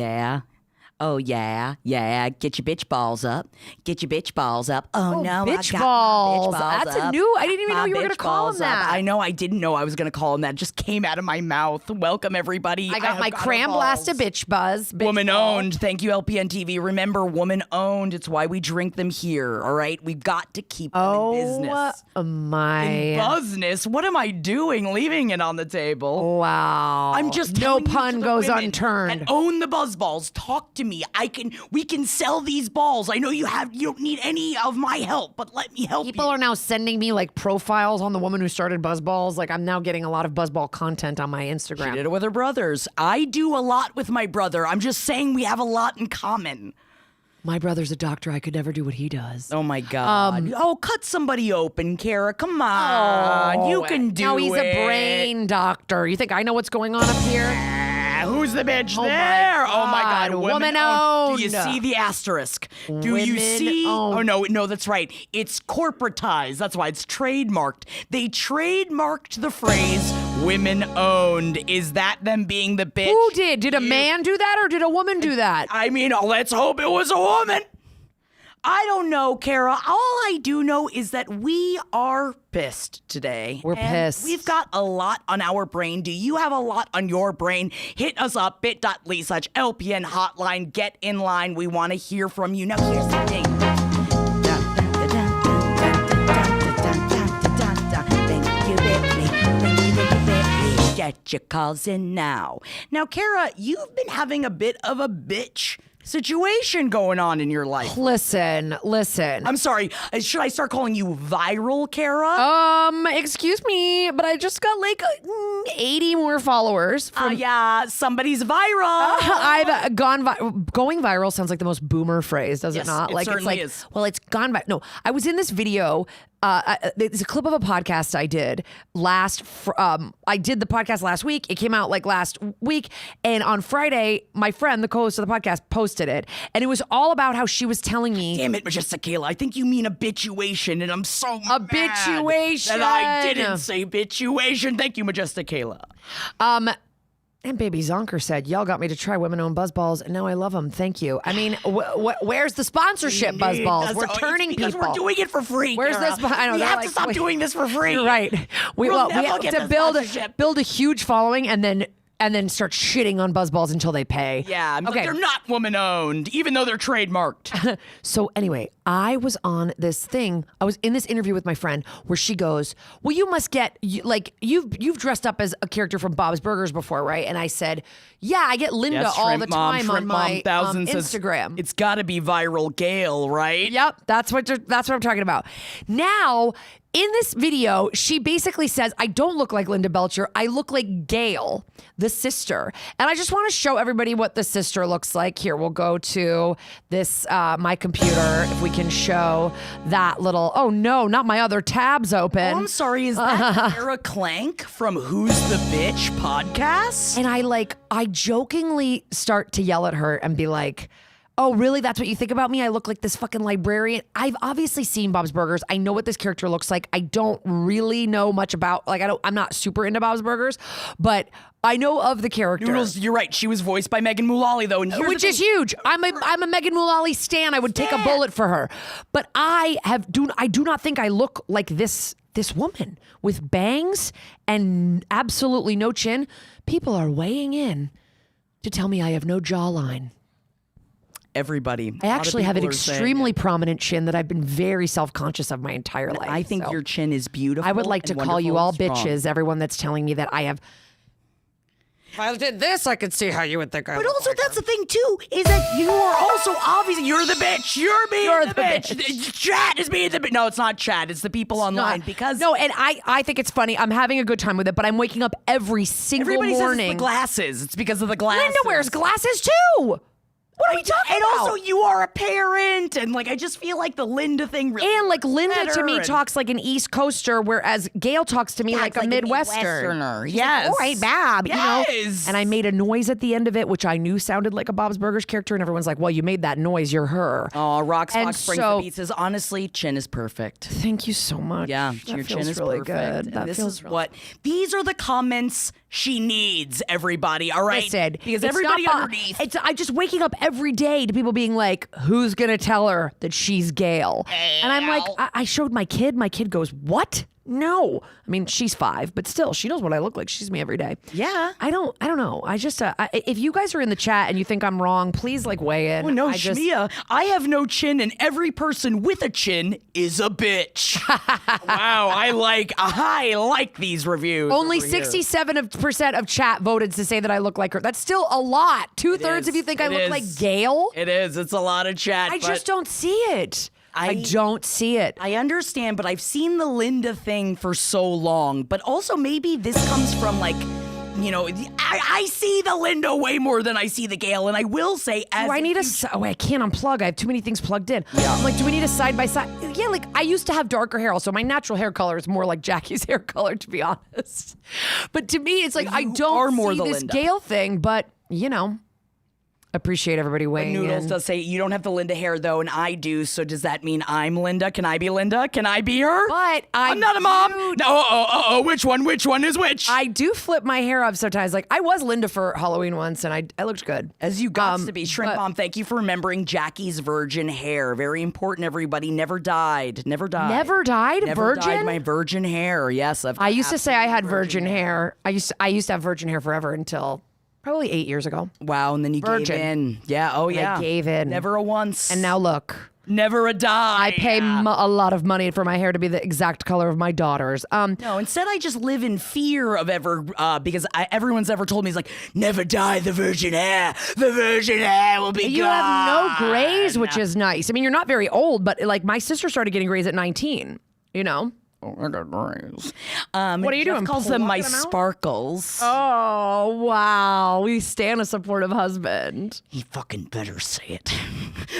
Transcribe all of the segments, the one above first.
yeah. Oh, yeah, yeah. Get your bitch balls up. Get your bitch balls up. Oh, no, bitch I got balls. my bitch balls That's up. a new. I didn't even My know you were going bitch to call balls him up. that. I know. I didn't know I was going to call him that. It just came out of my mouth. Welcome, everybody. I got my have cram blasted bitch buzz. Bitch Woman ball. owned. Thank you, LPN TV. Remember, woman owned. It's why we drink them here. All right, we've got to keep them in business. Oh my! In business. What am I doing? Leaving it on the table. Wow. I'm just no telling you pun to the goes women unturned. that own the buzz balls. Talk to me. We can sell these balls. I know you don't need any of my help, but let me help People you. are now sending me like profiles on the woman who started Buzzballs. Like I'm now getting a lot of Buzzball content on my She Instagram. did it with her brothers. I do a lot with my brother. I'm just saying we have a lot in common. My brother's a doctor. I could never do what he does. Oh my God. Cut somebody open, Kara. Come on. You can do it. No, he's a brain doctor. You think I know what's going on up here? Who's the bitch Oh my there? Oh my God. God. Woman owned. Do you see the asterisk? Do you Women see? owned. Oh, no, that's right. It's corporatized. That's why it's trademarked. They trademarked the phrase women owned. Is that them being the bitch? Who did? Did a man do that or did a woman do that? I mean, let's hope it was a woman. I don't know, Kara. All I do know is that we are pissed today. We're And pissed. We've got a lot on our brain. Do you have a lot on your brain? Hit us up, bit.ly/LPN hotline. Get in line. We want to hear from you. Now, here's the thing. Thank you, Bentley. Thank you, Bentley. Get your calls in now. Now, Kara, you've been having a bit of a bitch situation going on in your life. Listen. I'm sorry. Should I start calling you viral, Kara? Excuse me, but I just got like 80 more followers. Yeah, somebody's viral. I've going viral sounds like the most boomer phrase, does Yes, it not? it Like certainly it's is. well, it's gone viral. No, I was in this video. It's a clip of a podcast I did I did the podcast last week. It came out like last week, and on Friday, my friend, the co-host of the podcast, posted it, and it was all about how she was telling me. Damn it, Majestic Kayla. I think you mean habituation, and I'm so mad Habituation. that I didn't say habituation. Thank you, Majestic Kayla. And Baby Zonker said, y'all got me to try women-owned Buzzballs, and now I love them. Thank you. I mean, where's the sponsorship, Buzzballs? We're turning because people. we're doing it for free. Where's Kara. this? I know, we they're have like, to stop wait. doing this for free. You're right. We We'll have never get to the build sponsorship. a huge following and then start shitting on Buzzballs until they pay. Yeah, Okay. they're not woman-owned, even though they're trademarked. So anyway, I was on this thing. I was in this interview with my friend where she goes, "Well, you must get you've dressed up as a character from Bob's Burgers before, right?" And I said, "Yeah, I get Linda Yes, all Shrimp the Mom, time Shrimp on Mom my 1000 says, Instagram." it's got to be viral Gail, right? Yep, that's what I'm talking about. Now, in this video, she basically says, I don't look like Linda Belcher. I look like Gail, the sister. And I just want to show everybody what the sister looks like. Here, we'll go to this, my computer, if we can show that little, oh no, not my other tabs open. Oh, I'm sorry, is that Kara Clank from Who's the Bitch podcast? And I jokingly start to yell at her and be like, oh, really? That's what you think about me? I look like this fucking librarian. I've obviously seen Bob's Burgers. I know what this character looks like. I don't really know much about, I'm not super into Bob's Burgers, but I know of the character. Noodles, you're right. She was voiced by Megan Mullally, though. And here's Which the is thing. huge. I'm a Megan Mullally stan. I would take a bullet for her. But I do not think I look like this woman with bangs and absolutely no chin. People are weighing in to tell me I have no jawline. Everybody. I actually have an extremely prominent chin that I've been very self-conscious of my entire life. I think so your chin is beautiful. I would like to and call you wonderful all and strong. bitches, everyone that's telling me that I have. If I did this, I could see how you would think I But look also, like that's the thing, too, is that you are also obviously, you're the bitch. You're being the bitch. Chad is being the bitch. No, it's not Chad. It's the people online because. No, and I think it's funny. I'm having a good time with it, but I'm waking up every single Everybody morning. says it's the glasses. It's because of the glasses. Linda wears glasses too. What are we talking and about? also, you are a parent, and I just feel like the Linda thing really. And Linda to better me and- talks like an East Coaster, whereas Gail talks to me like a Midwesterner. She's Yes. like, all right, Bob. Yes. You know? And I made a noise at the end of it, which I knew sounded like a Bob's Burgers character, and everyone's like, well, you made that noise, you're her. Oh, Rox And Fox brings so- the beat says, honestly, chin is perfect. Thank you so much. Yeah, that your feels chin is really perfect. good. And That this feels is what these are the comments she needs, everybody, all right? Listen, because it's everybody not underneath. I'm just waking up every day to people being like, "Who's gonna tell her that she's Gail?" And I'm like, I showed my kid. My kid goes, "What? No." I mean, she's 5, but still, she knows what I look like. She sees me every day. Yeah. I don't know. I just, if you guys are in the chat and you think I'm wrong, please like weigh in. Oh, no, I just, Shmia, I have no chin, and every person with a chin is a bitch. Wow, I like these reviews. Only over here. 67% of chat voted to say that I look like her. That's still a lot. 2/3 is. of you think I It look is. like Gail? It is. It's a lot of chat. I but just don't see it. I don't see it. I understand, but I've seen the Linda thing for so long. But also, maybe this comes from like, you know, I see the Linda way more than I see the Gail, and I will say, as Do I need I can't unplug. I have too many things plugged in. I'm like, do we need a side by side? Yeah, like I used to have darker hair. Also, my natural hair color is more like Jackie's hair color, to be honest. But to me, it's like I You don't are more see the this Linda. Gail thing. But you know, appreciate everybody weighing Noodles in. does say you don't have the Linda hair though, and I do. So does that mean I'm Linda? Can I be Linda? Can I be her? But I'm not a mom. do- No. Which one? Which one is which? I do flip my hair up sometimes. Like I was Linda for Halloween once, and I looked good. As you got to be. Shrimp but- Mom, thank you for remembering Jackie's virgin hair. Very important, everybody. Never died. Never died. Never died? Never Virgin? died. My virgin hair. Yes. I used to say I had virgin hair. I used to have virgin hair forever until probably 8 years ago. Wow, and then you Virgin. gave in. Yeah, oh yeah. gave in. Never a once. And now look. never a die. I pay a lot of money for my hair to be the exact color of my daughter's. No, instead I just live in fear of ever, because everyone's ever told me, it's like, never dye the virgin hair. The virgin hair will be You gone. have no grays, which is nice. I mean, you're not very old, but like my sister started getting grays at 19, you know? Oh, I got grays. What are you Jeff doing, calls them my plucking them out? sparkles. Oh, wow. We stand a supportive husband. He fucking better say it.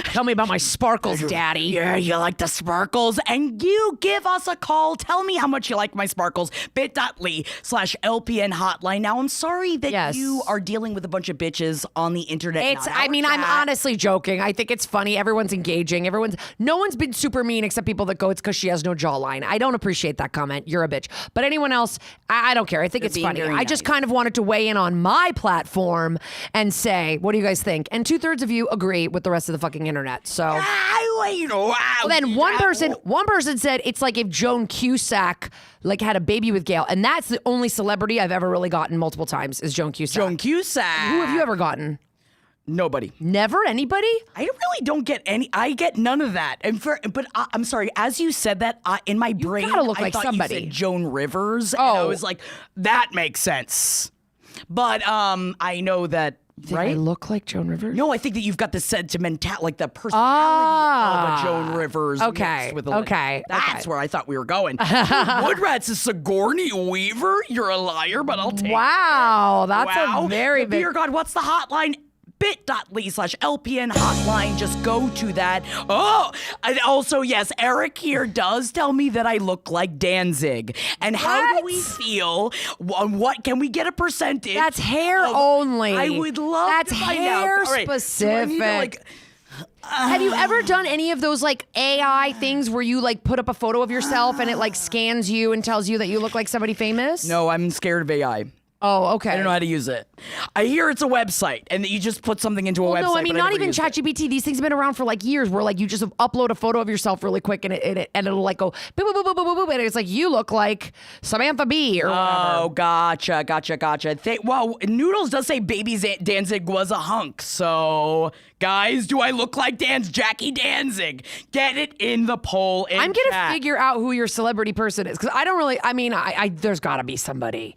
Tell me about my sparkles, daddy. Yeah, you like the sparkles? And you give us a call. Tell me how much you like my sparkles. bit.ly/LPN hotline. Now, I'm sorry that Yes. you are dealing with a bunch of bitches on the internet. It's, not I our mean, I'm chat. honestly joking. I think it's funny. Everyone's engaging. No one's been super mean except people that go, it's because she has no jawline. I don't appreciate that comment. You're a bitch. But anyone else, I don't care. I think it's being funny. very I just nice. kind of wanted to weigh in on my platform and say, what do you guys think? And 2/3 of you agree with the rest of the fucking internet. So Well, then one person said it's like if Joan Cusack like had a baby with Gail, and that's the only celebrity I've ever really gotten multiple times is Joan Cusack. Joan Cusack. Who have you ever gotten? Nobody. Never? Anybody? I really don't get any. I get none of that. But I'm sorry. As you said that, in my brain, gotta look I like thought somebody. You said Joan Rivers, and I Oh. was like, that makes sense. But I know that, right? I look like Joan Rivers? No, I think that you've got the sentimental, like the personality of a Joan Rivers. Okay, mixed with a okay, That's okay. where I thought we were going. Woodrats is Sigourney Weaver. You're a liar, but I'll take it. Wow, that's Wow. a very But big. Dear God, what's the hotline? bit.ly/LPN hotline. Just go to that. Oh, and also, yes, Eric here does tell me that I look like Danzig. And how do What? we feel? What can we get a percentage? That's hair of- only. I would love That's to find hair out. All right, do I need to, specific. Have you ever done any of those like AI things where you like put up a photo of yourself and it like scans you and tells you that you look like somebody famous? No, I'm scared of AI. Oh, okay. I don't know how to use it. I hear it's a website and that you just put something into a website. No, I mean but not never even used it. ChatGPT. These things have been around for like years. Where like you just upload a photo of yourself really quick and it'll like go boop boop boop boop boop boop, and it's like you look like Samantha Bee or whatever. Oh, gotcha. Well, Noodles does say Baby Danzig was a hunk. So, guys, do I look like Jackie Danzig? Get it in the poll. I'm gonna figure out who your celebrity person is because I don't really. I mean, I there's got to be somebody.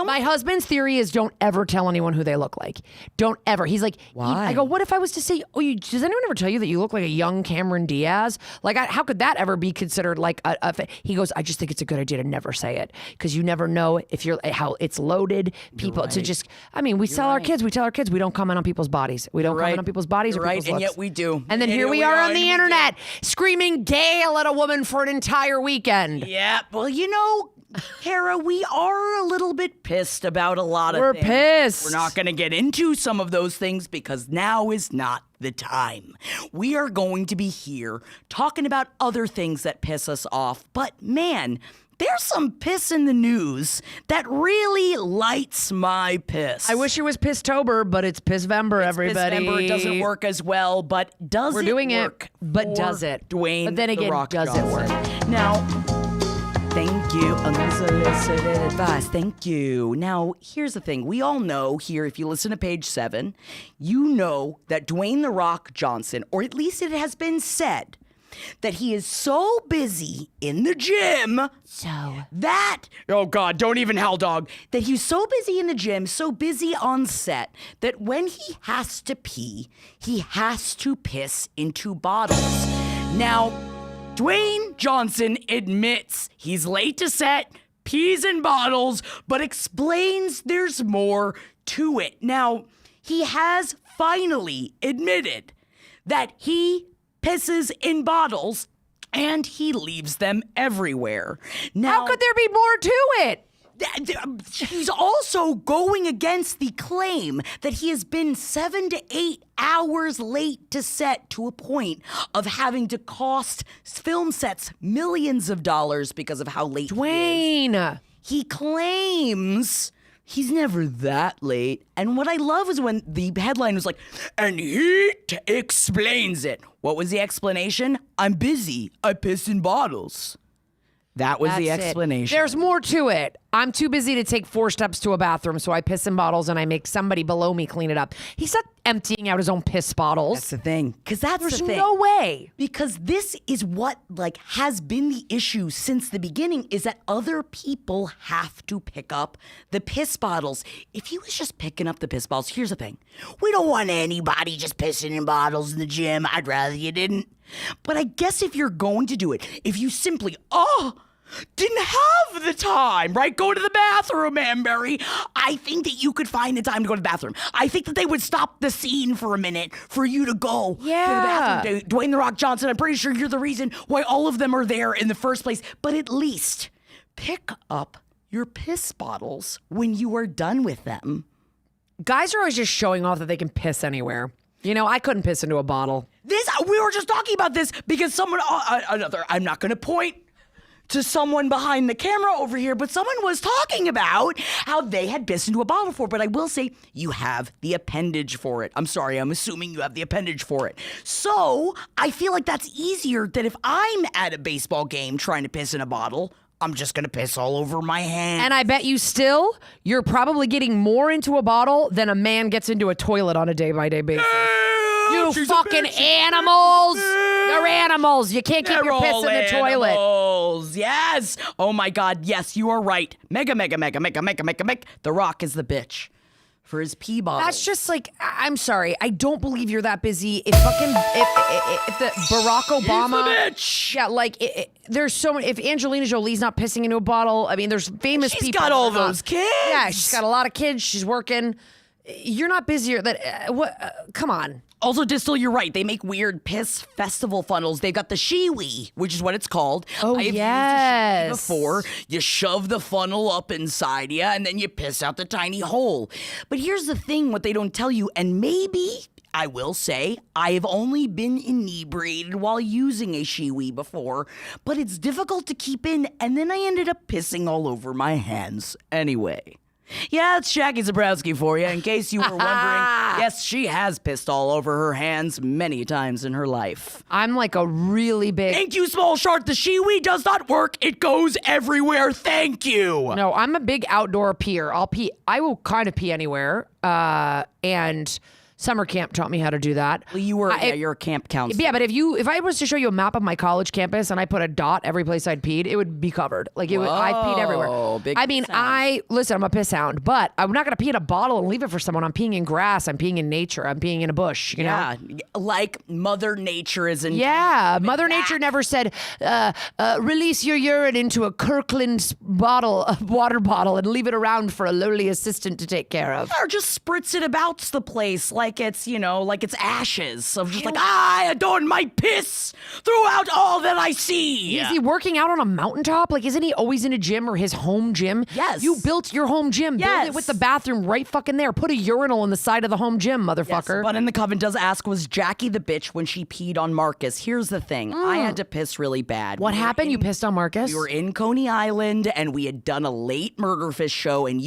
My husband's theory is don't ever tell anyone who they look like. Don't ever. He's like, Why? I go, what if I was to say, does anyone ever tell you that you look like a young Cameron Diaz? Like, how could that ever be considered like he goes, I just think it's a good idea to never say it because you never know if you're how it's loaded. People to just. I mean, we tell our kids. We tell our kids we don't comment on people's bodies. We don't comment on people's bodies. You're or right, people's and looks. yet we do. And then here we are on the internet screaming Gail at a woman for an entire weekend. Yeah, well, Kara, we are a little bit pissed about a lot of We're things. pissed. We're not going to get into some of those things because now is not the time. We are going to be here talking about other things that piss us off. But man, there's some piss in the news that really lights my piss. I wish it was Pisstober, but it's Pissvember, everybody. Pissvember. It doesn't work as well, but does We're it doing work it, but for does it? Dwayne But then The again, Rock does it work? Johnson? Now, thank you. Unsolicited advice. Thank you. Now, here's the thing. We all know here, if you listen to page 7, you know that Dwayne The Rock Johnson, or at least it has been said, that he is so busy in the gym that, oh God, don't even hell dog, that he's so busy in the gym, so busy on set, that when he has to pee, he has to piss into bottles. Now, Dwayne Johnson admits he's late to set, pees in bottles, but explains there's more to it. Now, he has finally admitted that he pisses in bottles and he leaves them everywhere. Now, How could there be more to it? he's also going against the claim that he has been 7 to 8 hours late to set, to a point of having to cost film sets millions of dollars because of how late he is. Dwayne. He claims he's never that late. And what I love is when the headline was like, and he explains it. What was the explanation? I'm busy. I piss in bottles. That was the That's it. explanation. There's more to it. I'm too busy to take 4 steps to a bathroom, so I piss in bottles and I make somebody below me clean it up. He's not emptying out his own piss bottles. That's the thing. Because that's There's the thing. no way. Because this is what has been the issue since the beginning, is that other people have to pick up the piss bottles. If he was just picking up the piss bottles, here's the thing. We don't want anybody just pissing in bottles in the gym. I'd rather you didn't. But I guess if you're going to do it, if you simply, didn't have the time, right? Go to the bathroom, Amberry. I think that you could find the time to go to the bathroom. I think that they would stop the scene for a minute for you to go to the bathroom. Dwayne The Rock Johnson, I'm pretty sure you're the reason why all of them are there in the first place. But at least pick up your piss bottles when you are done with them. Guys are always just showing off that they can piss anywhere. You know, I couldn't piss into a bottle. We were just talking about this because someone, I'm not going to point to someone behind the camera over here, but someone was talking about how they had pissed into a bottle before. But I will say, you have the appendage for it. I'm sorry, I'm assuming you have the appendage for it. So I feel like that's easier than if I'm at a baseball game trying to piss in a bottle. I'm just going to piss all over my hand. And I bet you're probably getting more into a bottle than a man gets into a toilet on a day-by-day basis. You fucking animals! You're animals. You can't keep your piss in the toilet. Animals. Yes. Oh my God. Yes, you are right. Mega. The Rock is the bitch for his pee bottle. That's just like, I'm sorry. I don't believe you're that busy. If the Barack Obama, He's the bitch. yeah, like there's so many. If Angelina Jolie's not pissing into a bottle, I mean, there's famous She's people. got all that are not. those kids. Yeah, she's got a lot of kids. She's working. You're not busier. Come on. Also, Distal, you're right. They make weird piss festival funnels. They've got the Shiwi, which is what it's called. Oh, I have yes. used the Shiwi before. You shove the funnel up inside you, and then you piss out the tiny hole. But here's the thing, what they don't tell you, and maybe I will say, I have only been inebriated while using a Shiwi before, but it's difficult to keep in, and then I ended up pissing all over my hands anyway. Yeah, it's Jackie Zabrowski for you. In case you were wondering, yes, she has pissed all over her hands many times in her life. I'm like a really big. Thank you, Small Shark. The Shiwi does not work. It goes everywhere. Thank you. No, I'm a big outdoor peer. I'll pee. I will kind of pee anywhere. And summer camp taught me how to do that. Well, you're a camp counselor. Yeah, but if I was to show you a map of my college campus and I put a dot every place I'd peed, it would be covered. Like I peed everywhere. Big I mean, piss I'm a piss hound, but I'm not gonna pee in a bottle and leave it for someone. I'm peeing in grass. I'm peeing in nature. I'm peeing in a bush. You know? Yeah, like Mother Nature is in. Yeah, Mother Nature never said, release your urine into a Kirkland water bottle and leave it around for a lowly assistant to take care of. Or just spritz it about the place like like it's, like it's ashes of just like, I adorn my piss throughout all that I see. Is he working out on a mountaintop? Like, isn't he always in a gym or his home gym? Yes. You built your home gym. Build Yes. it with the bathroom right fucking there. Put a urinal on the side of the home gym, motherfucker. But in the Coven does ask, was Jackie the bitch when she peed on Marcus? Here's the thing. I had to piss really bad. What happened? You pissed on Marcus? We were in Coney Island and we had done a late Murderfish show. And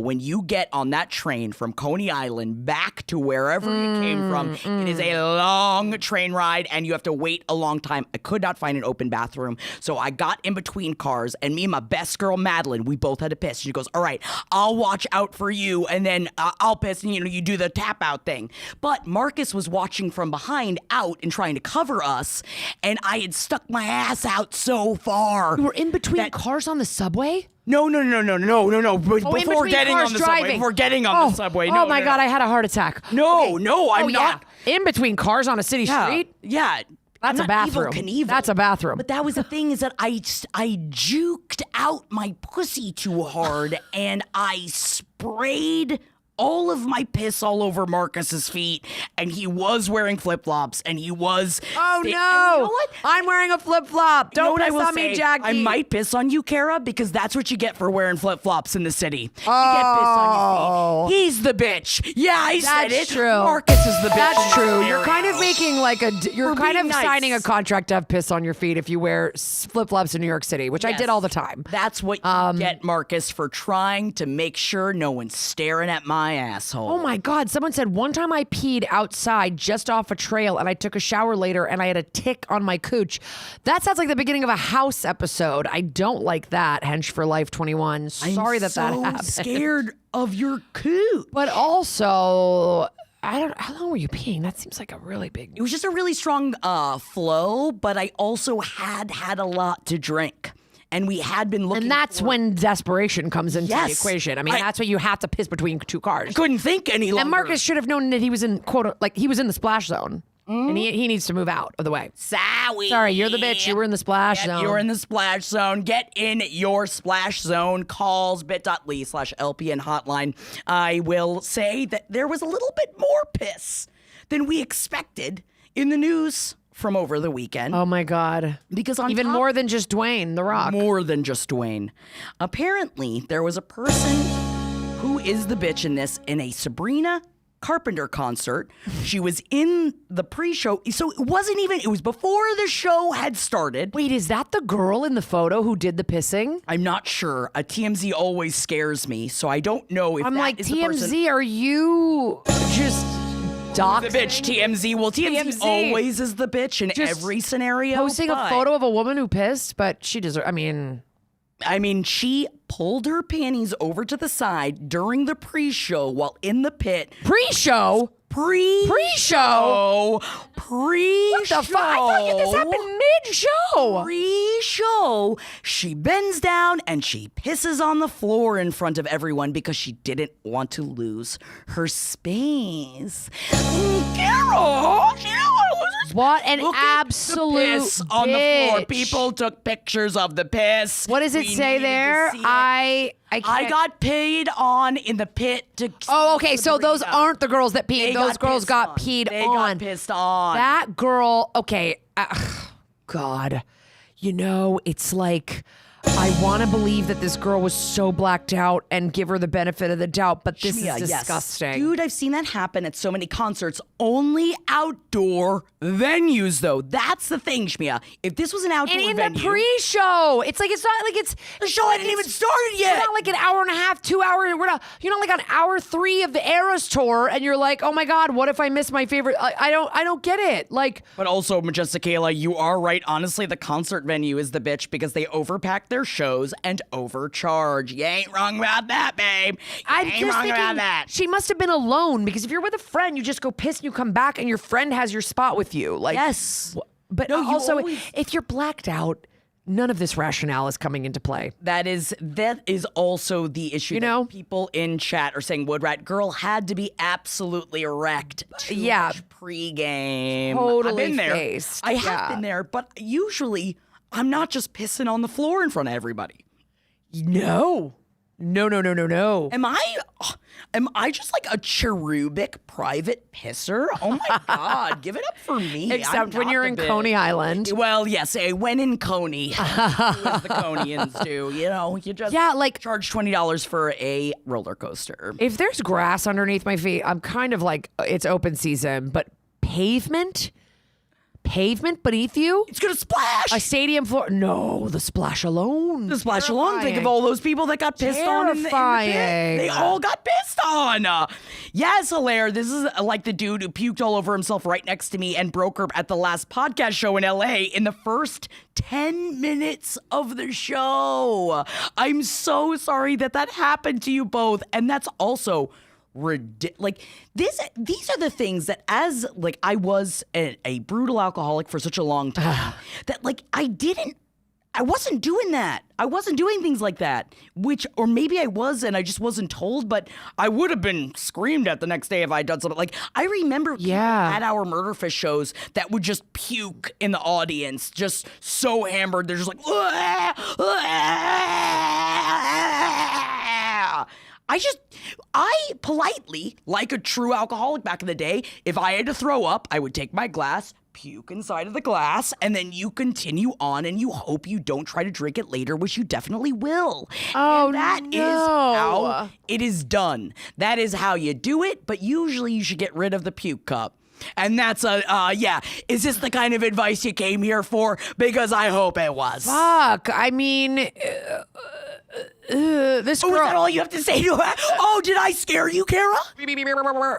when you get on that train from Coney Island back to wherever you came from, it is a long train ride and you have to wait a long time. I could not find an open bathroom. So I got in between cars and me and my best girl, Madeline, we both had to piss. She goes, all right, I'll watch out for you and then I'll piss and, you do the tap out thing. But Marcus was watching from behind out and trying to cover us. And I had stuck my ass out so far. You were in between cars on the subway? No. in Before between getting cars on the driving. subway. Before getting on the subway. Oh my God, I had a heart attack. No, I'm not. Yeah. In between cars on a city street? Yeah. That's I'm a not Evel bathroom. Knievel. That's a bathroom. But that was the thing is that I juked out my pussy too hard and I sprayed all of my piss all over Marcus's feet, and he was wearing flip-flops, and he was... Oh, and no. you know what? I'm wearing a flip-flop. You know Don't what I piss will on say? me, Jackie. I might piss on you, Kara, because that's what you get for wearing flip-flops in the city. You get pissed on your feet. He's the bitch. Yeah, I said it. That's true. Marcus is the bitch. That's in true. my You're kind of area. making you're We're kind of being nice. signing a contract to have piss on your feet if you wear flip-flops in New York City, which I did all the time. That's what you get, Marcus, for trying to make sure no one's staring at my asshole. Oh my God. Someone said one time I peed outside just off a trail and I took a shower later and I had a tick on my cooch. That sounds like the beginning of a House episode. I don't like that, Hench for Life 21. Sorry that happened. Scared of your cooch. But also, how long were you peeing? That seems like a really big... It was just a really strong flow, but I also had a lot to drink. And we had been looking And that's when desperation comes into the Yes. equation. I mean, that's when you have to piss between two cars. couldn't think any longer. And Marcus should have known that he was in he was in the splash zone. And he needs to move out of the way. Sorry, you're the bitch. You were in the splash zone. You were in the splash zone. Get in your splash zone. Calls bit.ly/LPN hotline. I will say that there was a little bit more piss than we expected in the news from over the weekend. Oh my God. Because on Even top- more than just Dwayne, The Rock. More than just Dwayne. Apparently, there was a person who is the bitch in this in a Sabrina Carpenter concert. She was in the pre-show. So it was before the show had started. Wait, is that the girl in the photo who did the pissing? I'm not sure. A TMZ always scares me, so I don't know if I'm that like, is the person. TMZ, are you just The doxing? bitch, TMZ. Well, TMZ always is the bitch in Just every scenario. Posting a but- photo of a woman who pissed, but she deserves, I mean, she pulled her panties over to the side during the pre-show while in the pit. pre-show? Pre-show. What the fuck? I thought this happened mid-show. Pre-show, she bends down and she pisses on the floor in front of everyone because she didn't want to lose her space. Carol, she didn't want to lose her space. What an Look at absolute the piss on the floor. bitch. People took pictures of the piss. What does it We say needed to there? see it. I I can't. got paid on in the pit to. Oh, okay. So those Sabrina. aren't the girls that peed. They Those girls pissed got on. peed They on. got pissed on. That girl, okay. God. It's like, I want to believe that this girl was so blacked out and give her the benefit of the doubt, but this Shmia, is yes. disgusting. Dude, I've seen that happen at so many concerts. Only outdoor venues, though. That's the thing, Shmia. If this was an outdoor and in venue, the pre-show, it's not like it's the show hadn't even started yet. We're not like an hour and a half, 2 hours. You're not like on hour 3 of the Eras tour, and you're like, oh my God, what if I miss my favorite? I don't get it. Like, But also, Majestic Kayla, you are right. Honestly, the concert venue is the bitch because they overpack their shows and overcharge. You ain't wrong about that, babe. You I'm ain't just wrong thinking about that. she must have been alone, because if you're with a friend, you just go piss and you come back, and your friend has your spot with you. Like, Yes. But No, you also, always- if you're blacked out, none of this rationale is coming into play. That is also the issue. You that know? people in chat are saying Woodrat girl had to be absolutely erect. Too Yeah. much pregame. Totally I've been there. faced. I have Yeah. been there, but usually I'm not just pissing on the floor in front of everybody. No. No. Am I just like a cherubic private pisser? Oh my God, give it up for me. Except I'm when not you're the in bit. Coney Island. Well, yes, when in Coney, as the Coneyans do, you just Yeah, like- charge $20 for a roller coaster. If there's grass underneath my feet, I'm kind of like, it's open season, but pavement beneath you? It's gonna splash. A stadium floor? No, the splash alone. The splash alone. Think of all those people that got pissed on in the pit. Terrifying. They all got pissed on. Yes, Hilaire. This is like the dude who puked all over himself right next to me and broke her at the last podcast show in LA in the first 10 minutes of the show. I'm so sorry that happened to you both. And that's also like these are the things that as like I was a brutal alcoholic for such a long time that like I wasn't doing that. I wasn't doing things like that, or maybe I was and I just wasn't told, but I would have been screamed at the next day if I'd done something. Like, I remember people at our Murderfish shows that would just puke in the audience, just so hammered. They're just like, I politely, like a true alcoholic back in the day, if I had to throw up, I would take my glass, puke inside of the glass, and then you continue on and you hope you don't try to drink it later, which you definitely will. Oh, and that is how it is done. That is how you do it, but usually you should get rid of the puke cup. And that's is this the kind of advice you came here for? Because I hope it was. Fuck. I mean, this girl. Is that all you have to say to her? Oh, did I scare you, Kara?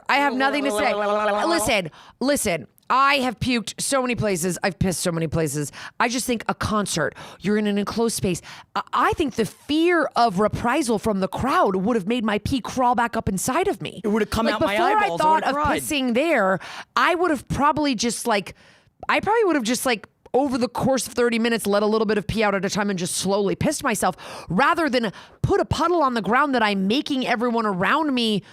I have nothing to say. Listen. I have puked so many places. I've pissed so many places. I just think a concert, you're in an enclosed space. I think the fear of reprisal from the crowd would have made my pee crawl back up inside of me. It would have come out my eyeballs. eyeballs. Before I thought of cried. pissing there, I would have probably just over the course of 30 minutes, let a little bit of pee out at a time and just slowly pissed myself rather than put a puddle on the ground that I'm making everyone around me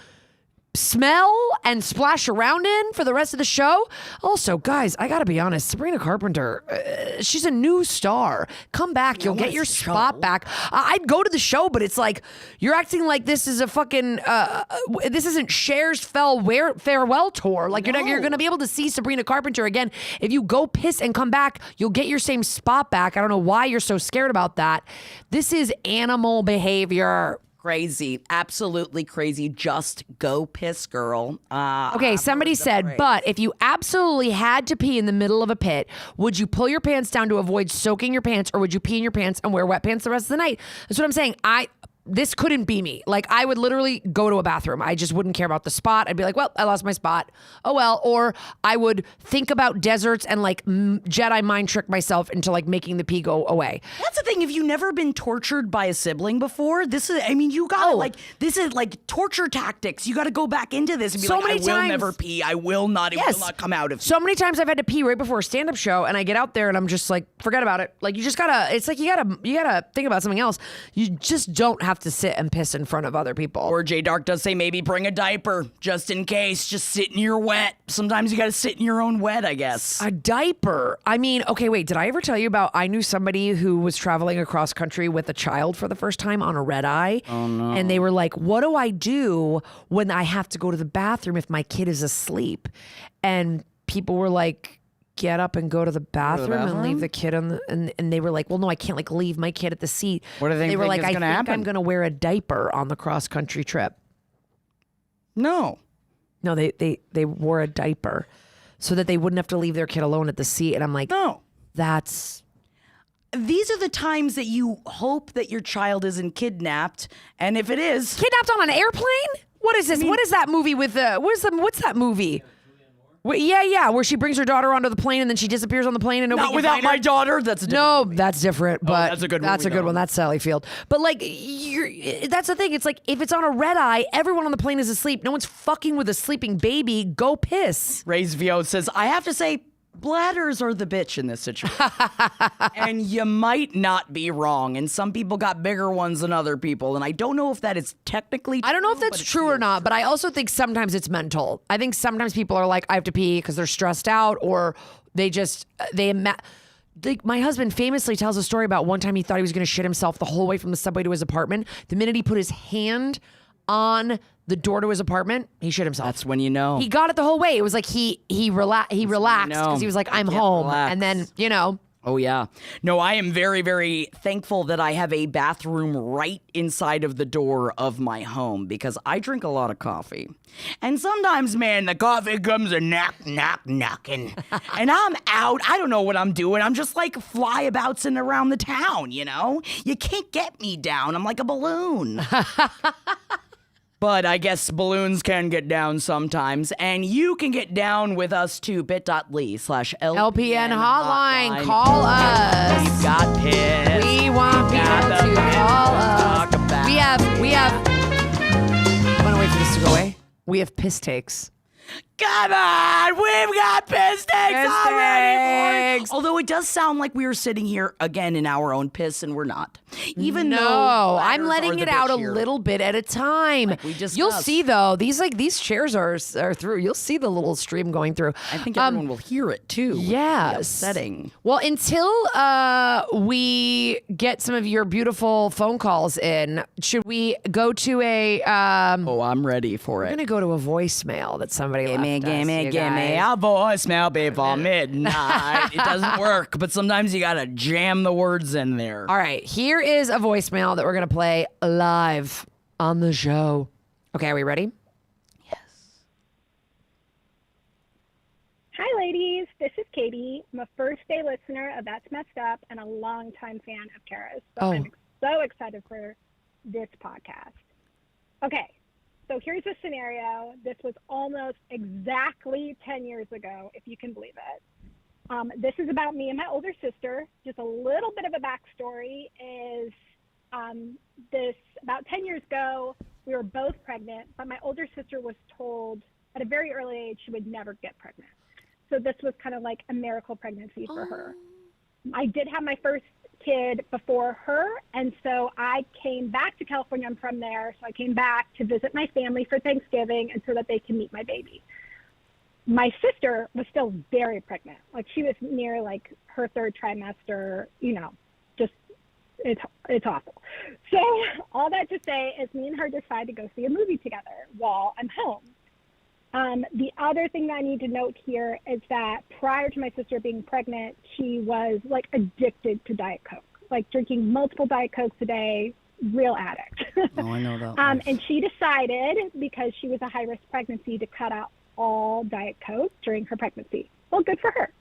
smell and splash around in for the rest of the show. Also, guys, I gotta be honest, Sabrina Carpenter, she's a new star. Come back, you'll get your spot back. I'd go to the show, but it's like you're acting like this is a fucking this isn't Cher's farewell tour. Like you're gonna be able to see Sabrina Carpenter again. If you go piss and come back, you'll get your same spot back. I don't know why you're so scared about that. This is animal behavior. Crazy. Absolutely crazy. Just go piss, girl. Okay, somebody said, but if you absolutely had to pee in the middle of a pit, would you pull your pants down to avoid soaking your pants, or would you pee in your pants and wear wet pants the rest of the night? That's what I'm saying. This couldn't be me. Like, I would literally go to a bathroom. I just wouldn't care about the spot. I'd be like, well, I lost my spot. Oh, well. Or I would think about deserts and like Jedi mind trick myself into like making the pee go away. That's the thing. If you've never been tortured by a sibling before, this is like torture tactics. You got to go back into this and be I will never pee. I will not. It will not come out of me. So many times I've had to pee right before a stand-up show, and I get out there and I'm just like, forget about it. Like, you just gotta, it's like you gotta think about something else. You just don't have to sit and piss in front of other people. Or J Dark does say maybe bring a diaper just in case. Just sit in your wet. Sometimes you got to sit in your own wet, I guess. A diaper. I mean, okay, wait. Did I ever tell you about? I knew somebody who was traveling across country with a child for the first time on a red eye. Oh no! And they were like, "What do I do when I have to go to the bathroom if my kid is asleep?" And people were like, get up and go to the bathroom and leave the kid on the, and they were like, well, no, I can't like leave my kid at the seat. What do they were think like, is I gonna think happen? I'm going to wear a diaper on the cross country trip. No, they wore a diaper so that they wouldn't have to leave their kid alone at the seat. And I'm like, no. These are the times that you hope that your child isn't kidnapped, and if it is, kidnapped on an airplane. What is this? What is that movie with what's that movie? Yeah, where she brings her daughter onto the plane and then she disappears on the plane and nobody not can without find her. my daughter. That's a different movie. That's different. But that's a good That's movie, a good though. one. That's Sally Field. But like, that's the thing. It's like if it's on a red eye, everyone on the plane is asleep. No one's fucking with a sleeping baby. Go piss. Ray's VO says, I have to say, bladders are the bitch in this situation. And you might not be wrong. And some people got bigger ones than other people. And I don't know if that is technically I don't know if that's true or not, but I also think sometimes it's mental. I think sometimes people are like, I have to pee because they're stressed out, or like my husband famously tells a story about one time he thought he was going to shit himself the whole way from the subway to his apartment. The minute he put his hand on the door to his apartment, he shit himself. That's when you know. He got it the whole way. It was like he relaxed because he was like, I'm home. relax. And then, you know. Oh, yeah. No, I am very, very thankful that I have a bathroom right inside of the door of my home because I drink a lot of coffee. And sometimes, man, the coffee comes a knocking. And I'm out. I don't know what I'm doing. I'm just like flyabouts around the town, you know? You can't get me down. I'm like a balloon. But I guess balloons can get down sometimes. And you can get down with us too, bit.ly/LPN hotline. Call us. We've got piss. We want people to call us. We have, I want to wait for this to go away. We have piss takes. Come on, we've got piss takes Piss already. takes. Although it does sound like we are sitting here again in our own piss, and we're not. Even No, though I'm ladders letting are the it out a bitchier. little bit at a time. Like we discussed. You'll see though, these chairs are through. You'll see the little stream going through. I think everyone will hear it too. Yes. Upsetting. Well, until we get some of your beautiful phone calls in, should we go to a? Oh, I'm ready for We're it. gonna go to a voicemail that somebody left us. Give me you a guys. voicemail before midnight. It doesn't work, but sometimes you gotta jam the words in there. All right, here is a voicemail that we're going to play live on the show. Okay, are we ready? Hi, ladies. This is Katie. I'm a first-day listener of That's Messed Up and a longtime fan of Kara's. So Oh. I'm so excited for this podcast. Okay, so here's the scenario. This was almost exactly 10 years ago, if you can believe it. This is about me and my older sister. Just a little bit of a backstory is this about 10 years ago, we were both pregnant, but my older sister was told at a very early age she would never get pregnant. So this was kind of like a miracle pregnancy for her. I did have my first kid before her, and so I came back to California. I'm from there, so I came back to visit my family for Thanksgiving and so that they can meet my baby. My sister was still very pregnant. Like she was near like her third trimester, you know, just it's awful. So all that to say is me and her decide to go see a movie together while I'm home. The other thing that I need to note here is that prior to my sister being pregnant, she was like addicted to Diet Coke, like drinking multiple Diet Cokes a day, real addict. Oh, I know that. And she decided, because she was a high-risk pregnancy, to cut out all Diet Coke during her pregnancy. Well, good for her.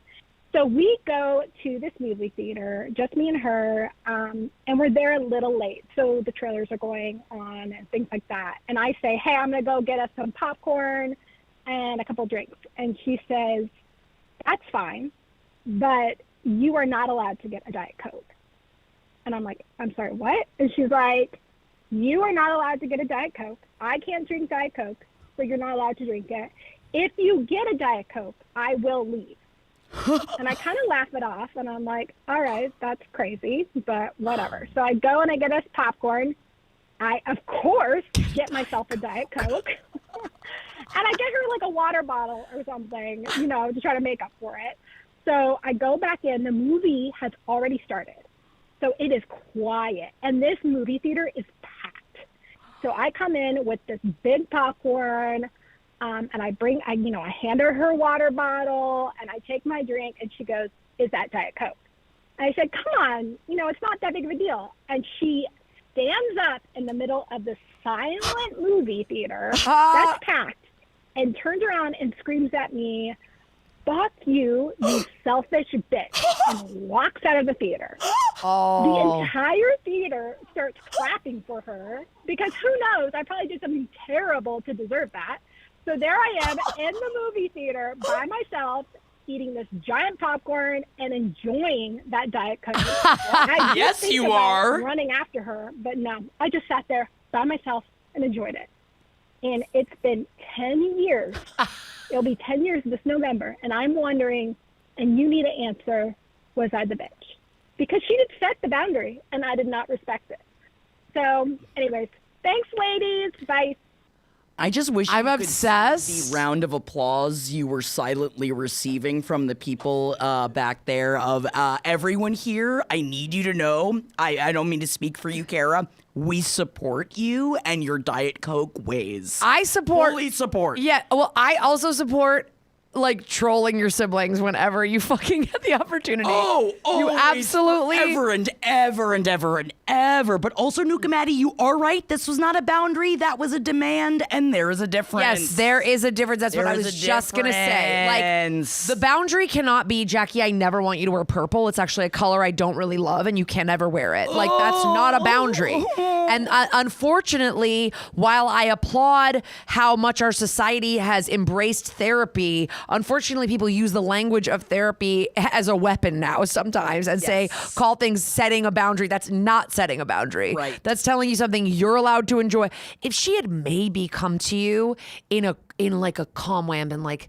So we go to this movie theater, just me and her, and we're there a little late. So the trailers are going on and things like that. And I say, hey, I'm going to go get us some popcorn and a couple drinks. And she says, that's fine, but you are not allowed to get a Diet Coke. And I'm like, I'm sorry, what? And she's like, you are not allowed to get a Diet Coke. I can't drink Diet Coke, so you're not allowed to drink it. If you get a Diet Coke, I will leave. And I kind of laugh it off, and I'm like, all right, that's crazy, but whatever. So I go and I get us popcorn. I, of course, get myself a Diet Coke. And I get her like a water bottle or something, you know, to try to make up for it. So I go back in. The movie has already started. So it is quiet. And this movie theater is packed. So I come in with this big popcorn, and I hand her water bottle, and I take my drink, and she goes, is that Diet Coke? And I said, come on, you know, it's not that big of a deal. And she stands up in the middle of the silent movie theater that's packed and turns around and screams at me, fuck you, you selfish bitch, and walks out of the theater. The entire theater starts clapping for her because who knows, I probably did something terrible to deserve that. So there I am in the movie theater by myself, eating this giant popcorn and enjoying that Diet Coke. I did Yes, think you about are. running after her, but no, I just sat there by myself and enjoyed it. And it's been 10 years. It'll be 10 years this November, and I'm wondering, and you need an answer, was I the bitch? Because she did set the boundary, and I did not respect it. So, anyways, thanks, ladies. Bye. I just wish I'm you could obsessed. see the round of applause you were silently receiving from the people back there of everyone here. I need you to know, I don't mean to speak for you, Kara. We support you and your Diet Coke ways. I support. Fully support. Yeah. Well, I also support like trolling your siblings whenever you fucking get the opportunity. Oh, you always, absolutely. ever and ever and ever and ever. But also, Nuka Maddie, you are right. This was not a boundary. That was a demand, and there is a difference. Yes, there is a difference. That's what I There is was a just gonna say. Like difference. the boundary cannot be, Jackie, I never want you to wear purple. It's actually a color I don't really love, and you can never wear it. Like that's not a boundary. And unfortunately, while I applaud how much our society has embraced therapy, unfortunately, people use the language of therapy as a weapon now sometimes and say, call things setting a boundary. That's not setting a boundary. Right. That's telling you something you're allowed to enjoy. If she had maybe come to you in like a calm way and been like,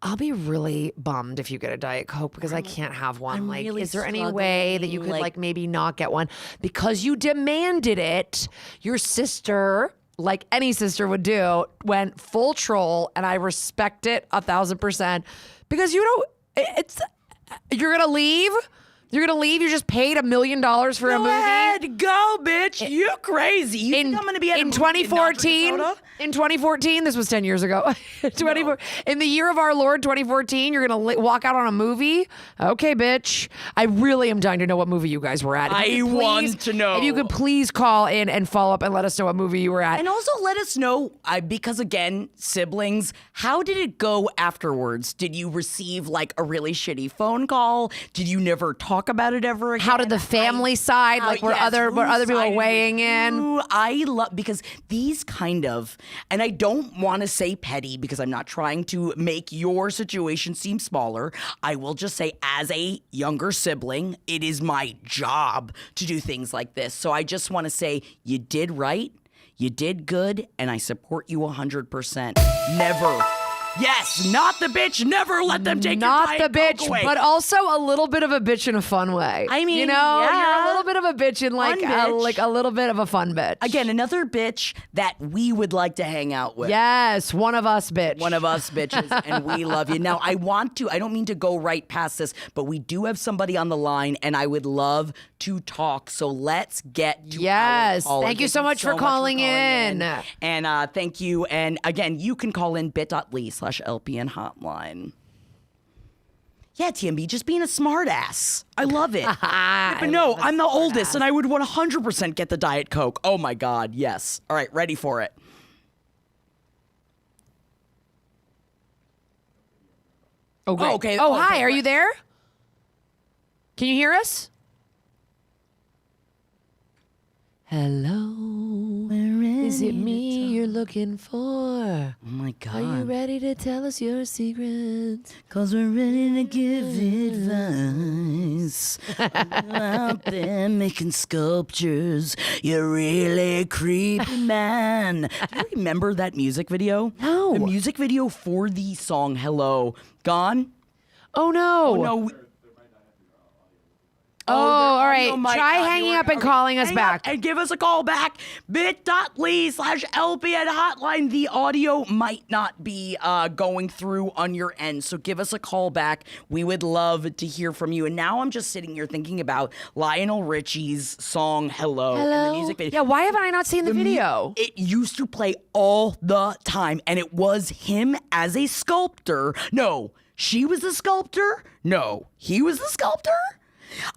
I'll be really bummed if you get a Diet Coke because I can't have one. I'm Like, really is there any way that you could struggling, like maybe not get one? Because you demanded it, your sister, like any sister would do, went full troll, and I respect it 1,000% because you don't, you're gonna leave? You're gonna leave? You just paid $1 million for a Go movie? ahead, go, bitch. You crazy. You think I'm gonna be at a in movie North 2014. Dakota? In 2014, this was 10 years ago. 24 in the year of our Lord 2014, you're gonna walk out on a movie. Okay, bitch. I really am dying to know what movie you guys were at. If you I could want to know. If you could please call in and follow up and let us know what movie you were at. And also let us know, because again, siblings, how did it go afterwards? Did you receive like a really shitty phone call? Did you never talk about it ever again? How did the family side, like were other people weighing in? I love, because these kind of, and I don't want to say petty because I'm not trying to make your situation seem smaller. I will just say, as a younger sibling, it is my job to do things like this. So I just want to say, you did right, you did good, and I support you 100%. Never. Yes, not the bitch. Never let them take Not your the Diet Coke bitch, away. but also a little bit of a bitch in a fun way. I mean, you know, yeah. you're a little bit of a bitch in like Fun bitch. like a little bit of a fun bitch. Again, another bitch that we would like to hang out with. Yes, one of us, bitch. One of us bitches, and we love you. Now, I don't mean to go right past this, but we do have somebody on the line, and I would love to talk. So let's get to Yes. our caller. Thank you so much for calling in. And thank you. And again, you can call in bit.ly/LPN hotline. Yeah, TMB, just being a smartass. I love it. But no, I'm the oldest, and I would 100% get the Diet Coke. Oh my God, yes. All right, ready for it. Oh, great. Oh, okay. Oh, Oh, hi. okay, Are you right. there? Can you hear us? Hello. Is it me you're looking for? Oh my Are you God. ready to tell us your secrets? Cause we're ready to give advice. Out there making sculptures. You're really creepy, man. Do you remember that music video? No. The music video for the song Hello. Gone? Oh, no. No. Oh, all right. audio might Try not hanging work. up and Okay, calling us hang back. up and give us a call back. bit.ly/LPN hotline. The audio might not be going through on your end, so give us a call back. We would love to hear from you. And now I'm just sitting here thinking about Lionel Richie's song Hello. And the music video. Yeah, why haven't I not seen the video? It used to play all the time, and it was him as a sculptor. No, she was the sculptor. No, he was the sculptor.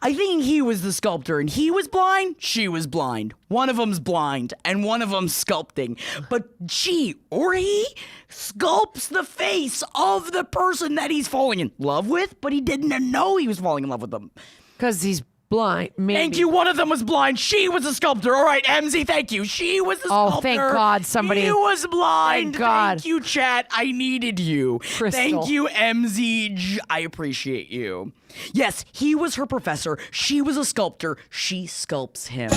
I think he was the sculptor, and he was blind. She was blind. One of them's blind, and one of them's sculpting. But she or he sculpts the face of the person that he's falling in love with, but he didn't know he was falling in love with them. Because he's blind. Maybe. Thank you. One of them was blind. She was a sculptor. All right, MZ, thank you. She was the sculptor. Oh, thank God somebody- He was blind. Thank God. Thank you, chat. I needed you. Crystal. Thank you, MZ. I appreciate you. Yes, he was her professor. She was a sculptor. She sculpts him.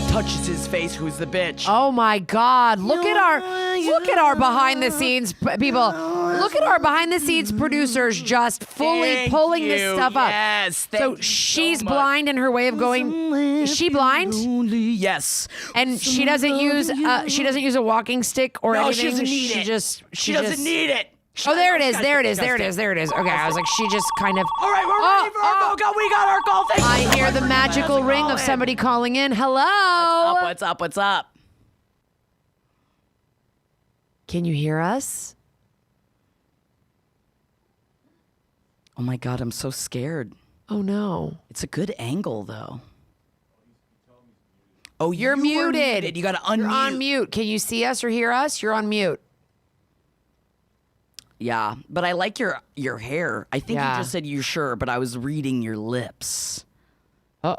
Touches his face. Who's the bitch? Oh my God! Look at our behind the scenes people. look at our behind the scenes producers just fully Thank pulling this you. stuff up. Yes, So thank you she's so much. blind in her way of going. Is she blind? Yes. And she doesn't use a walking stick or No, anything. she doesn't need she it. Just She doesn't need it. Oh, there it is. There it is. There it is. There it is. Okay, I was like, she just kind of. All right, we're ready for our phone call. We got our call. Thank I you. hear the magical ring of somebody calling in. Hello. What's up? What's up? Can you hear us? Oh my God, I'm so scared. Oh no. It's a good angle though. Oh, You're you are muted. You got to unmute. You're on mute. Can you see us or hear us? You're on mute. Yeah, but I like your hair. I think Yeah. you just said you're sure, but I was reading your lips. Oh,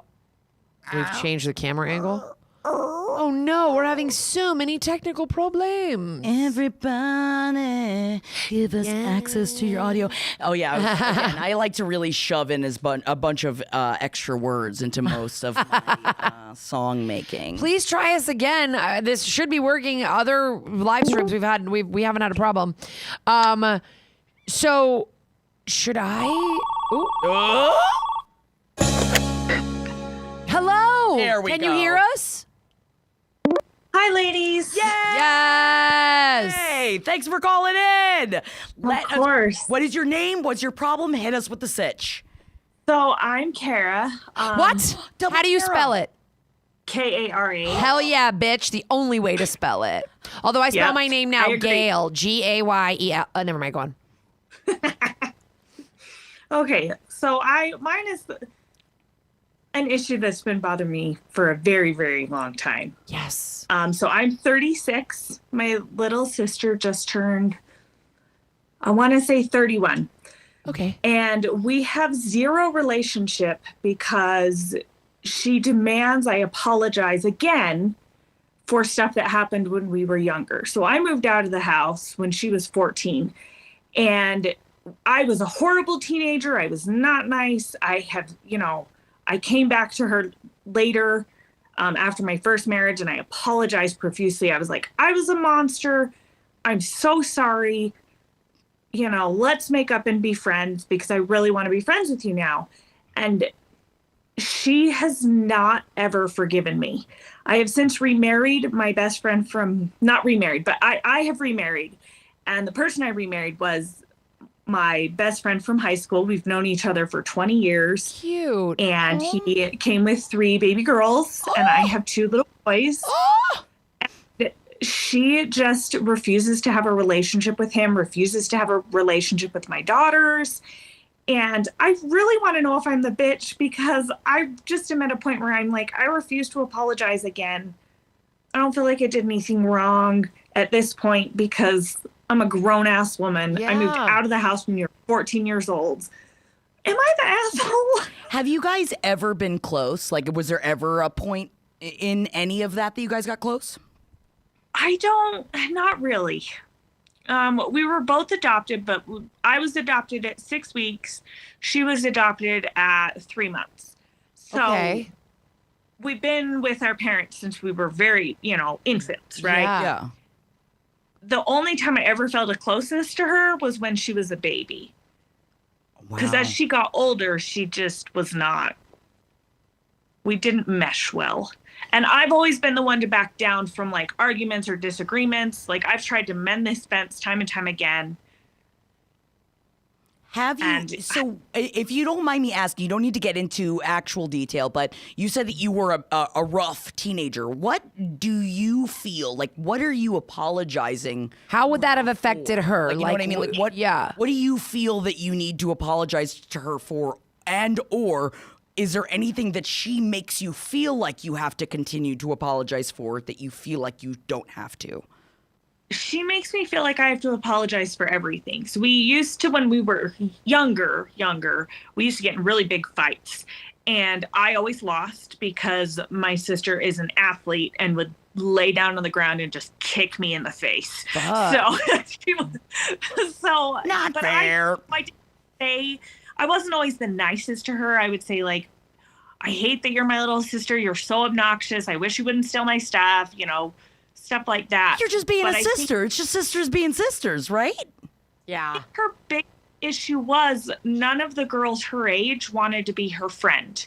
we've changed the camera angle. Oh no, we're having so many technical problems. Everybody, give us access to your audio. Oh yeah, again, I like to really shove in a bunch of extra words into most of my song making. Please try us again. This should be working. Other live streams we haven't had a problem. So should I? Ooh. Hello. There we Can go. you hear us? Hi, ladies. Yes. Hey, thanks for calling in. Of course. What is your name? What's your problem? Hit us with the sitch. So I'm Kara. What? How do you spell it? Kara. Hell yeah, bitch. The only way to spell it. Although I spell Yep, my name I now, agree. Gail. Gayel. Never mind. Go on. Okay, so mine is an issue that's been bothering me for a very, very long time. Yes. So I'm 36. My little sister just turned, I want to say 31. Okay. And we have zero relationship because she demands I apologize again for stuff that happened when we were younger. So I moved out of the house when she was 14. And I was a horrible teenager. I was not nice. I came back to her later after my first marriage and I apologized profusely. I was like, I was a monster. I'm so sorry. Let's make up and be friends because I really want to be friends with you now. And she has not ever forgiven me. I have since remarried my best friend not remarried, but I have remarried. And the person I remarried was my best friend from high school. We've known each other for 20 years. Cute. And he came with 3 baby girls, and I have 2 little boys. And she just refuses to have a relationship with him, refuses to have a relationship with my daughters. And I really want to know if I'm the bitch because I just am at a point where I'm like, I refuse to apologize again. I don't feel like I did anything wrong at this point because I'm a grown-ass woman. I moved Yeah. out of the house when you're 14 years old. Am I the asshole? Have you guys ever been close? Like, was there ever a point in any of that you guys got close? Not really. We were both adopted, but I was adopted at 6 weeks. She was adopted at 3 months. So Okay. we've been with our parents since we were very, infants, right? Yeah. The only time I ever felt the closest to her was when she was a baby. Because Wow. as she got older, she just was not. We didn't mesh well. And I've always been the one to back down from like arguments or disagreements. Like I've tried to mend this fence time and time again. Have you? And- So, if you don't mind me asking, you don't need to get into actual detail, but you said that you were a rough teenager. What do you feel like? What are you apologizing? How would that have affected her? Like, you know what I mean? Like, what? Yeah. What do you feel that you need to apologize to her for, and or is there anything that she makes you feel like you have to continue to apologize for that you feel like you don't have to? She makes me feel like I have to apologize for everything. So we used to, when we were younger, we used to get in really big fights. And I always lost because my sister is an athlete and would lay down on the ground and just kick me in the face. So, Not but fair. I wasn't always the nicest to her. I would say like, I hate that you're my little sister. You're so obnoxious. I wish you wouldn't steal my stuff, stuff like that. You're just being But a I think- sister. It's just sisters being sisters, right? Yeah. Her big issue was none of the girls her age wanted to be her friend.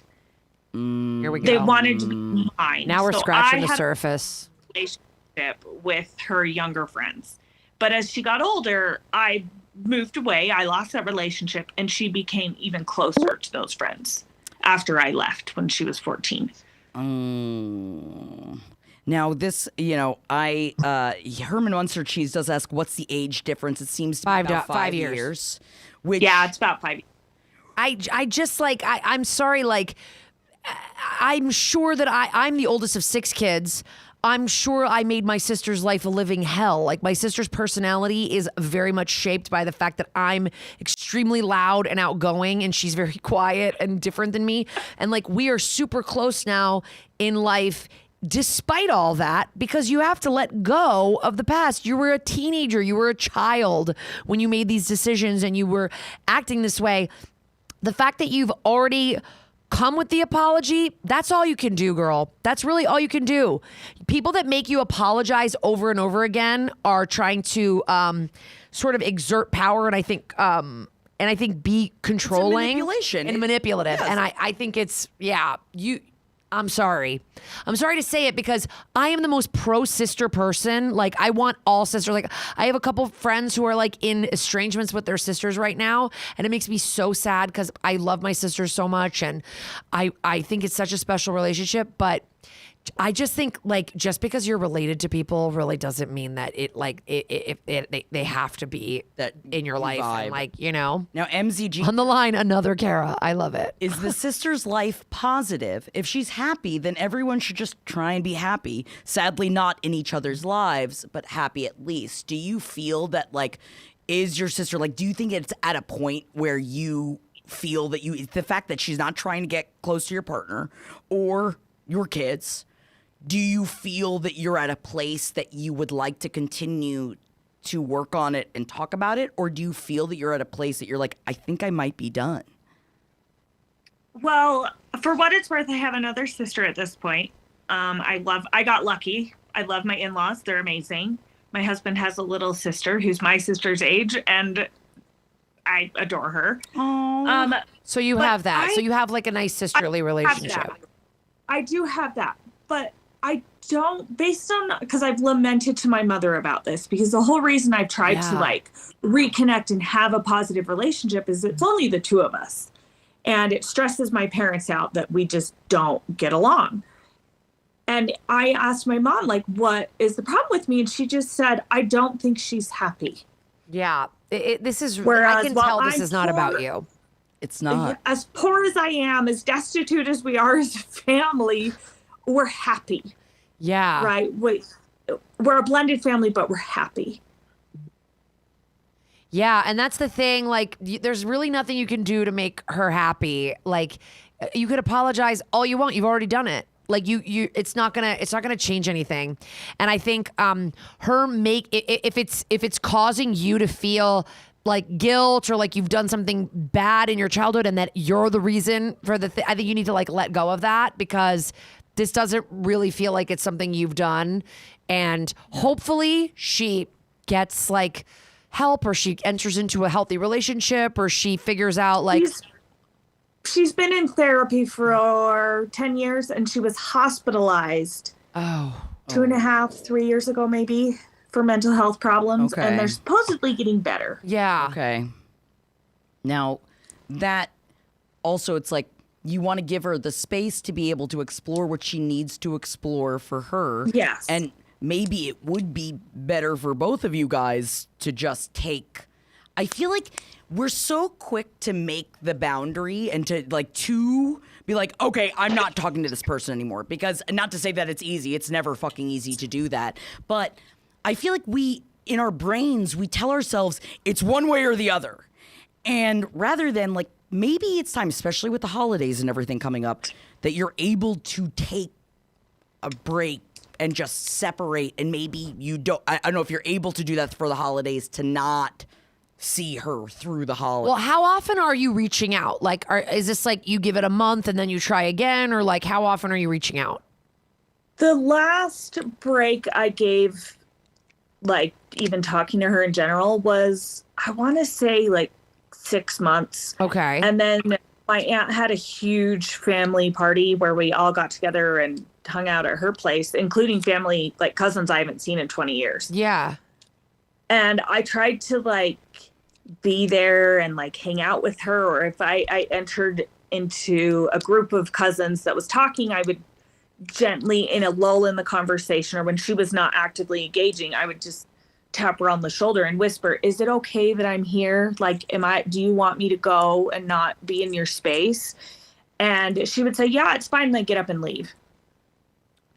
Here we They go. wanted to be mine. Now we're So scratching I the had surface. a relationship with her younger friends. But as she got older, I moved away. I lost that relationship, and she became even closer to those friends after I left when she was 14. Now this, Herman Munster Cheese does ask, what's the age difference? It seems to be about 5 years. Which, Yeah, it's about 5 years. I just like, I'm sorry, like, I'm sure that I'm the oldest of 6 kids. I'm sure I made my sister's life a living hell. Like, my sister's personality is very much shaped by the fact that I'm extremely loud and outgoing, and she's very quiet and different than me. And like, we are super close now in life, despite all that, because you have to let go of the past. You were a teenager, you were a child when you made these decisions and you were acting this way. The fact that you've already come with the apology, that's all you can do, girl. That's really all you can do. People that make you apologize over and over again are trying to sort of exert power, and I think be controlling manipulation. and manipulative. Yes. And I think it's I'm sorry. I'm sorry to say it because I am the most pro sister person. Like, I want all sisters. Like, I have a couple friends who are like in estrangements with their sisters right now. And it makes me so sad because I love my sisters so much. And I think it's such a special relationship. But I just think, like, just because you're related to people really doesn't mean that they have to be That in your life. vibe. And like, Now, MZG, on the line, another Kara. I love it. is the sister's life positive? If she's happy, then everyone should just try and be happy. Sadly, not in each other's lives, but happy at least. Do you feel that, like, is your sister, like, do you think it's at a point where you feel that the fact that she's not trying to get close to your partner or your kids, do you feel that you're at a place that you would like to continue to work on it and talk about it? Or do you feel that you're at a place that you're like, I think I might be done? Well, for what it's worth, I have another sister at this point. I got lucky. I love my in-laws. They're amazing. My husband has a little sister who's my sister's age, and I adore her. So you But have that. I- So you have like a nice sisterly relationship. I do have that, but I don't, based on, because I've lamented to my mother about this, because the whole reason I've tried to Yeah. like reconnect and have a positive relationship is it's only the two of us. And it stresses my parents out that we just don't get along. And I asked my mom, like, what is the problem with me? And she just said, I don't think she's happy. Yeah. This is, I Whereas can while tell this I'm is not poor- about you. It's not. As poor as I am, as destitute as we are as a family, we're happy. Yeah. Right? We're a blended family, but we're happy. Yeah. And that's the thing. Like, there's really nothing you can do to make her happy. Like, you could apologize all you want. You've already done it. Like it's not gonna change anything. And I think if it's causing you to feel like guilt or like you've done something bad in your childhood and that you're the reason for I think you need to like let go of that, because this doesn't really feel like it's something you've done. And hopefully she gets like help, or she enters into a healthy relationship, or she figures out like She's been in therapy for 10 years, and she was hospitalized 2.5, 3 years ago, maybe, for mental health problems. Okay. And they're supposedly getting better. yeah. Okay. Now, that also, it's like you want to give her the space to be able to explore what she needs to explore for her. Yes. And maybe it would be better for both of you guys to just take. I feel like we're so quick to make the boundary and to be like, okay, I'm not talking to this person anymore. Because not to say that it's easy, it's never fucking easy to do that. But I feel like in our brains, we tell ourselves it's one way or the other. And rather than like, maybe it's time, especially with the holidays and everything coming up, that you're able to take a break and just separate. And maybe I don't know if you're able to do that for the holidays, to not see her through the holidays. Well, how often are you reaching out? Like, is this like you give it a month and then you try again? Or like, how often are you reaching out? The last break I gave, like even talking to her in general, was I want to say like 6 months. Okay. And then my aunt had a huge family party where we all got together and hung out at her place, including family, like cousins I haven't seen in 20 years. Yeah. And I tried to like be there and like hang out with her. Or if I entered into a group of cousins that was talking, I would gently, in a lull in the conversation, or when she was not actively engaging, I would just tap her on the shoulder and whisper, "Is it okay that I'm here? Like, do you want me to go and not be in your space?" And she would say, "Yeah, it's fine." Then get up and leave.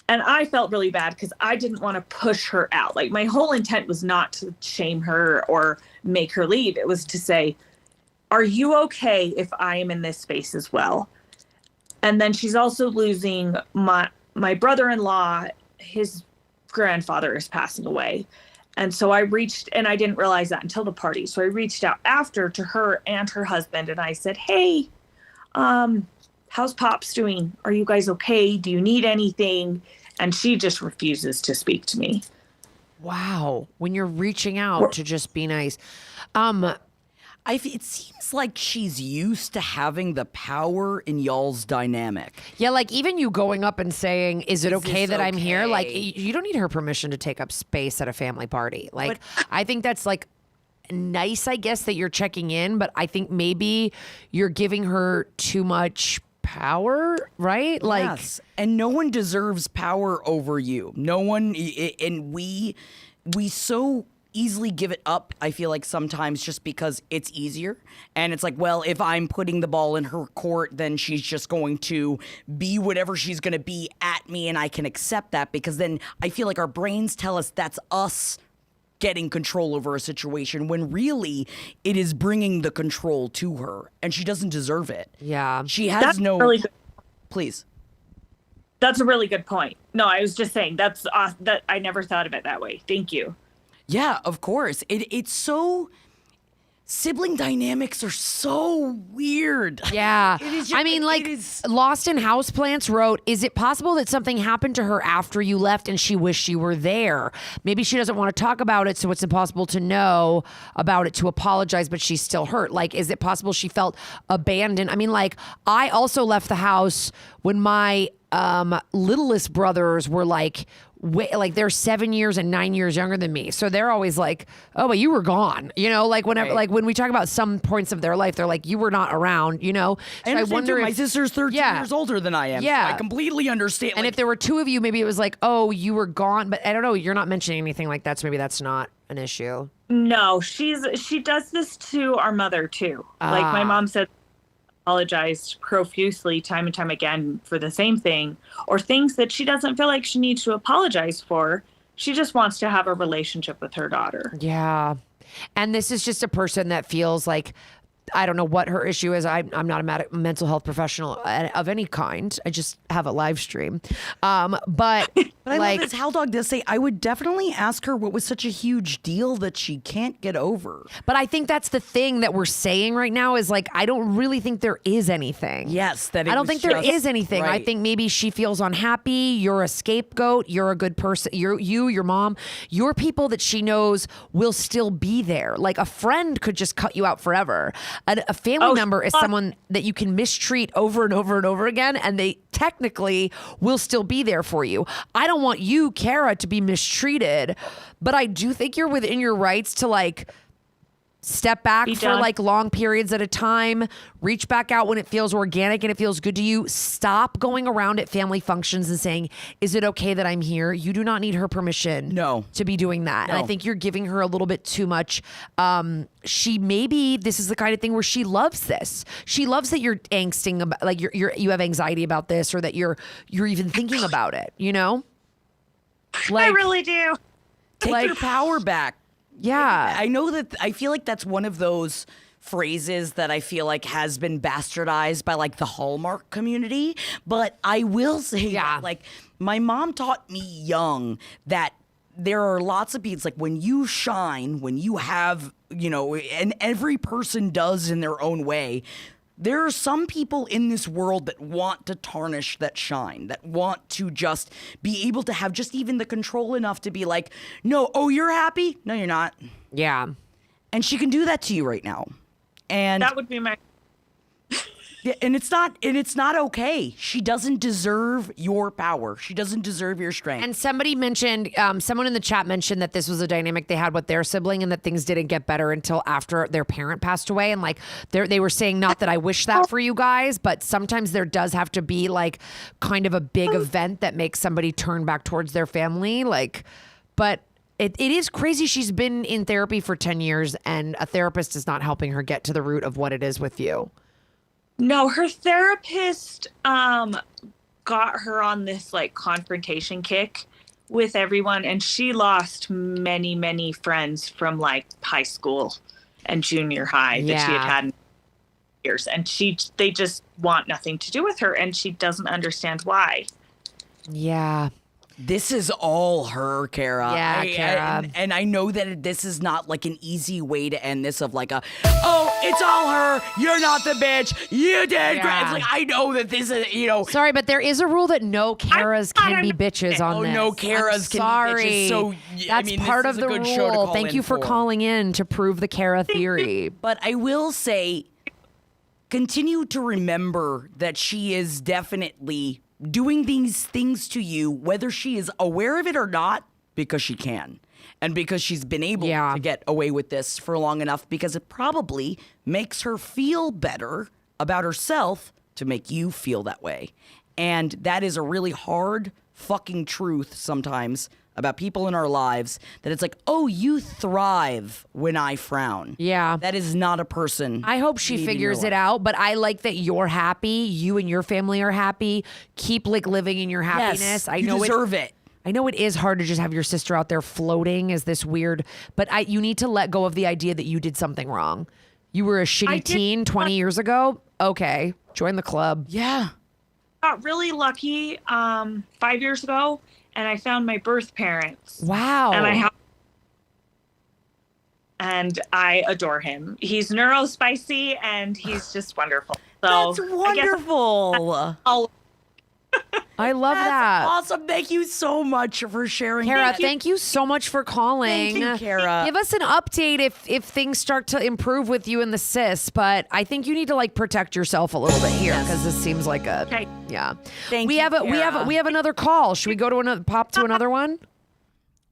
And I felt really bad because I didn't want to push her out. Like, my whole intent was not to shame her or make her leave. It was to say, "Are you okay if I am in this space as well?" And then she's also losing my brother-in-law. His grandfather is passing away. And so I reached, and I didn't realize that until the party. So I reached out after to her and her husband, and I said, "Hey, how's Pops doing? Are you guys okay? Do you need anything?" And she just refuses to speak to me. Wow. When you're reaching out to just be nice. It seems like she's used to having the power in y'all's dynamic. Yeah, like even you going up and saying, "Is it okay this that I'm here?" Like okay? you don't need her permission to take up space at a family party. Like I think that's like nice, I guess, that you're checking in, but I think maybe you're giving her too much power, right? Like Yes. And no one deserves power over you. No one, and we so easily give it up, I feel like sometimes, just because it's easier. And it's like, well, if I'm putting the ball in her court, then she's just going to be whatever she's going to be at me, and I can accept that, because then I feel like our brains tell us that's us getting control over a situation, when really it is bringing the control to her, and she doesn't deserve it. Yeah. She has That's no... really good. Please. That's a really good point. No, I was just saying that I never thought of it that way. Thank you. Yeah, of course. It's so... Sibling dynamics are so weird. Yeah. It is I mean, like, it is- Lost in Houseplants wrote, "Is it possible that something happened to her after you left and she wished you were there? Maybe she doesn't want to talk about it, so it's impossible to know about it to apologize, but she's still hurt. Like, is it possible she felt abandoned?" I mean, like, I also left the house when my littlest brothers were like they're 7 years and 9 years younger than me, so they're always like, "Oh, but you were gone," you know, like whenever, Right. like when we talk about some points of their life, they're like, "You were not around," you know. So I wonder, my sister's 13 Yeah. years older than I am. so Yeah. I completely understand. and like, if there were two of you, maybe it was like, "Oh, you were gone," but I don't know, you're not mentioning anything like that, so maybe that's not an issue. No, she does this to our mother too. Like, my mom said, apologized profusely time and time again for the same thing, or things that she doesn't feel like she needs to apologize for. She just wants to have a relationship with her daughter. Yeah. And this is just a person that feels like, I don't know what her issue is. I'm not a mental health professional of any kind. I just have a live stream. But But I like, love this. Hal Dog does say, I would definitely ask her what was such a huge deal that she can't get over. but I think that's the thing that we're saying right now is like, I don't really think there is anything. Yes, that it I don't was think there just- is anything. I right. think maybe she feels unhappy. You're a scapegoat. You're a good person. Your mom, you're people that she knows will still be there. Like a friend could just cut you out forever. A family member is someone that you can mistreat over and over and over again, and they technically will still be there for you. I don't want you, Kara, to be mistreated, but I do think you're within your rights to like step back Be for done. like long periods at a time, reach back out when it feels organic and it feels good to you. Stop going around at family functions and saying, "Is it okay that I'm here?" You do not need her permission No. to be doing that. And I No. think you're giving her a little bit too much. This is the kind of thing where she loves this. She loves that you're angsting about, like you have anxiety about this, or that you're even thinking about it, you know? Like, I really do. Take like- your power back. yeah. I know that, I feel like that's one of those phrases that I feel like has been bastardized by like the Hallmark community. But I will say Yeah. that, like, my mom taught me young that there are lots of people, like when you shine, when you have, you know, and every person does in their own way. There are some people in this world that want to tarnish that shine, that want to just be able to have just even the control enough to be like, no, oh, you're happy? No, you're not. Yeah. And she can do that to you right now. And That would be my. yeah, and it's not okay. She doesn't deserve your power. She doesn't deserve your strength. And somebody mentioned, someone in the chat mentioned that this was a dynamic they had with their sibling and that things didn't get better until after their parent passed away. And like they were saying, not that I wish that for you guys, but sometimes there does have to be like kind of a big event that makes somebody turn back towards their family. Like, but it is crazy. She's been in therapy for 10 years and a therapist is not helping her get to the root of what it is with you. No, her therapist got her on this like confrontation kick with everyone, and she lost many, many friends from like high school and junior high that she had in years, and they just want nothing to do with her, and she doesn't understand why. Yeah. This is all her, Kara. Yeah, Kara. And I know that this is not like an easy way to end this of like it's all her. You're not the bitch. You did great. Yeah. It's like, I know that this is, you know. Sorry, but there is a rule that no Karas can be bitches on this. No Karas can sorry. be bitches. So, that's part of the rule. Thank you for calling in to prove the Kara theory. But I will say, continue to remember that she is definitely doing these things to you, whether she is aware of it or not, because she can. And because she's been able to get away with this for long enough, because it probably makes her feel better about herself to make you feel that way. And that is a really hard fucking truth sometimes about people in our lives, that it's like, oh, you thrive when I frown. Yeah. That is not a person. I hope she figures it out, but I like that you're happy. You and your family are happy. Keep like living in your happiness. Yes, I you know deserve it. I know it is hard to just have your sister out there floating as this weird, but you need to let go of the idea that you did something wrong. You were a shitty teen 20 years ago. Okay, join the club. Yeah. Got really lucky 5 years ago, and I found my birth parents. Wow. And I adore him. He's neurospicy and he's just wonderful. So That's wonderful. I love That's that. awesome. Thank you so much for sharing. Kara, thank you so much for calling. Thank you, Kara. Give us an update if things start to improve with you and the sis, but I think you need to like protect yourself a little bit here because this seems like a yeah. Thank we you, have Kara. we have another call. Should we go to another one?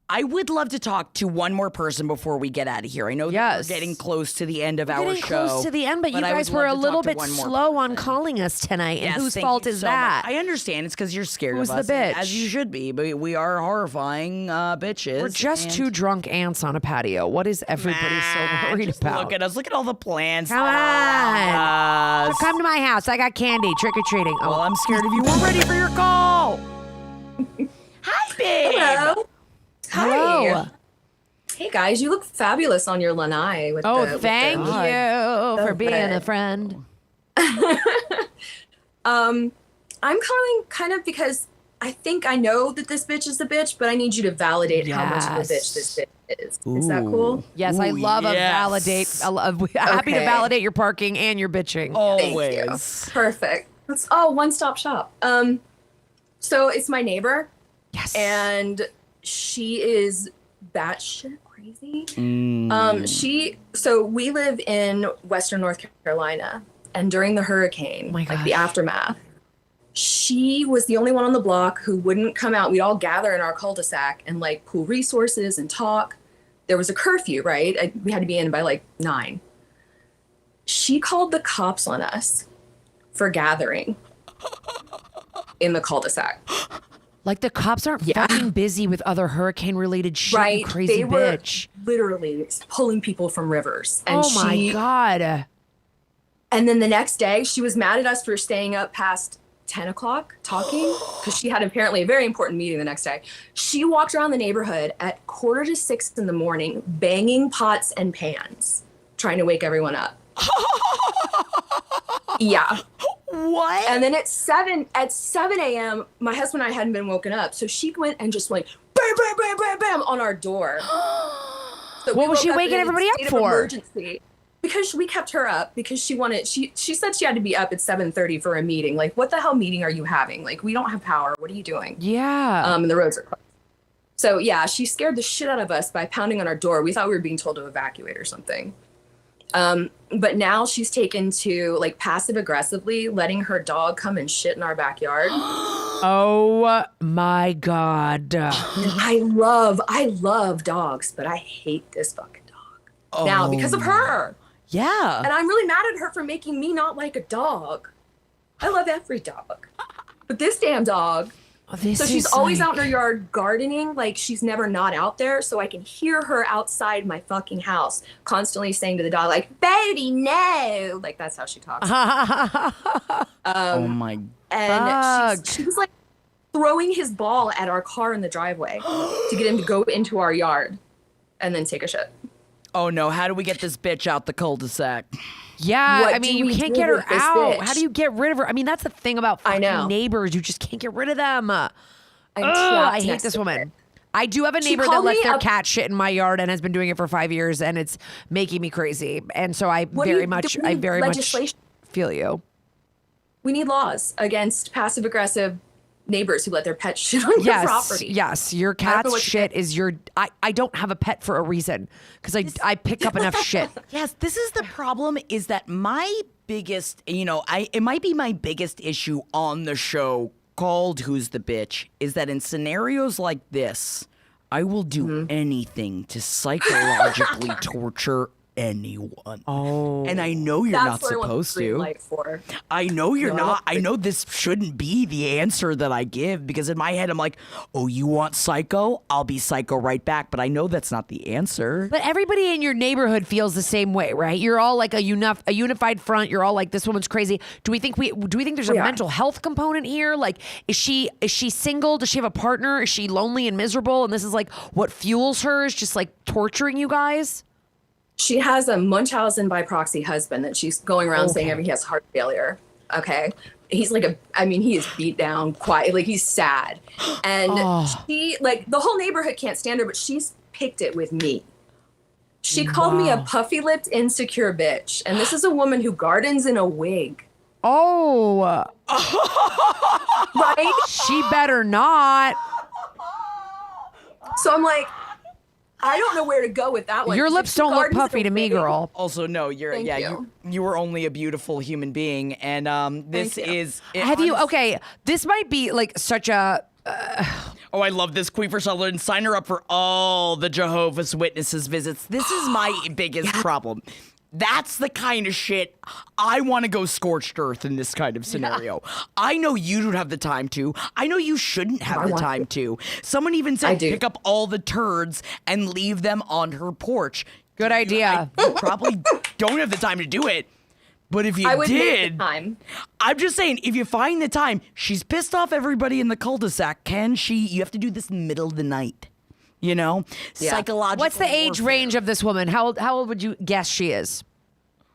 I would love to talk to one more person before we get out of here. I know that we're getting close to the end of our Getting show. close to the end, but you I guys would were love a to little talk to bit one more slow on person. calling us tonight. Yes, and whose thank fault you is so much. that? I understand. It's because you're scared Who's of us. the bitch? As you should be, but we are horrifying bitches. We're just and- two drunk ants on a patio. What is everybody so worried just about? Look at us. Look at all the plants. Come on. Yes. Come to my house. I got candy. Trick or treating. Well, I'm scared of you. We're ready for your call. Hi, babe. Hello. Hello. Hi. Hey guys, you look fabulous on your lanai. With Thank you for being red. a friend. I'm calling kind of because I think I know that this bitch is a bitch, but I need you to validate how much of a bitch this bitch is. Is that cool? Yes, I love a validate. Happy to Okay. validate your parking and your bitching. Thank you. Perfect. One-stop shop. So it's my neighbor. Yes. And she is batshit crazy. So we live in Western North Carolina, and during the hurricane, like the aftermath, she was the only one on the block who wouldn't come out. We'd all gather in our cul-de-sac and like pool resources and talk. There was a curfew, right? We had to be in by like 9. She called the cops on us for gathering in the cul-de-sac. Like the cops aren't fucking busy with other hurricane-related shit, Right. you crazy They were bitch. literally pulling people from rivers. And Oh my God. And then the next day, she was mad at us for staying up past 10 o'clock talking because she had apparently a very important meeting the next day. She walked around the neighborhood at 5:45 in the morning, banging pots and pans, trying to wake everyone up. Yeah. What? And then at 7 a.m., my husband and I hadn't been woken up. So she went and just went bam, bam, bam, bam, bam on our door. So What was woke she up waking in a everybody up state of for? Emergency. Because we kept her up because she wanted, she said she had to be up at 7:30 for a meeting. Like, what the hell meeting are you having? Like, we don't have power. What are you doing? Yeah. And the roads are closed. So yeah, she scared the shit out of us by pounding on our door. We thought we were being told to evacuate or something. But now she's taken to like passive aggressively letting her dog come and shit in our backyard. Oh my God. I love dogs, but I hate this fucking dog now because of her. Yeah. And I'm really mad at her for making me not like a dog. I love every dog, but this damn dog. So she's always out in her yard gardening, like she's never not out there. So I can hear her outside my fucking house constantly saying to the dog, like, baby, no. Like, that's how she talks. Oh my. And she was like throwing his ball at our car in the driveway to get him to go into our yard and then take a shit. Oh no, how do we get this bitch out the cul-de-sac? Yeah, What I mean, do you we can't do get her with this out. bitch? How do you get rid of her? I mean, that's the thing about I fucking know. neighbors. You just can't get rid of them. I'm I trapped hate next this to woman. her. I do have a She neighbor that called lets me their a- cat shit in my yard and has been doing it for 5 years, and it's making me crazy. And so I What do very you- much, do we I need very much legislation? feel you. We need laws against passive aggressive neighbors who let their pets shit on your Yes, property. yes. Your I don't know cat's what to shit is your. I don't have a pet for a reason because I pick up enough shit. Yes, this is the problem is that my biggest, it might be my biggest issue on the show called Who's the Bitch is that in scenarios like this, I will do anything to psychologically torture anyone. Oh. And I know you're That's not what I want the supposed green to. light for. I know you're No, I not. want I know this shouldn't be the answer that I give because in my head I'm like, oh, you want psycho? I'll be psycho right back. But I know that's not the answer. But everybody in your neighborhood feels the same way, right? You're all like a unified front. You're all like, this woman's crazy. Do we think there's a We are. mental health component here? Like, is she single? Does she have a partner? Is she lonely and miserable? And this is like what fuels her is just like torturing you guys. She has a Munchausen by proxy husband that she's going around saying he has heart failure. Okay. He's like he is beat down, quiet, like he's sad. And she, like, the whole neighborhood can't stand her, but she's picked it with me. She called me a puffy lipped, insecure bitch. And this is a woman who gardens in a wig. Oh, Right? she better not. So I'm like, I don't know where to go with that one. Your Because lips if she don't look gardens in puffy a to me, wig- girl. Also, no, Thank you. you were only a beautiful human being, and this Thank you. is. Have you? Okay, this might be like such a. Oh, I love this Queen for Sutherland. Sign her up for all the Jehovah's Witnesses visits. This is my biggest problem. That's the kind of shit I want to go scorched earth in this kind of scenario. I know you don't have the time to. I know you shouldn't have the want time to. Someone even I said do. pick up all the turds and leave them on her porch. Good idea. You probably don't have the time to do it. But if you I would make did, the time. I'm just saying, if you find the time, she's pissed off everybody in the cul-de-sac. You have to do this in the middle of the night. Yeah. Psychological. What's the age warfare. range of this woman? How old would you guess she is?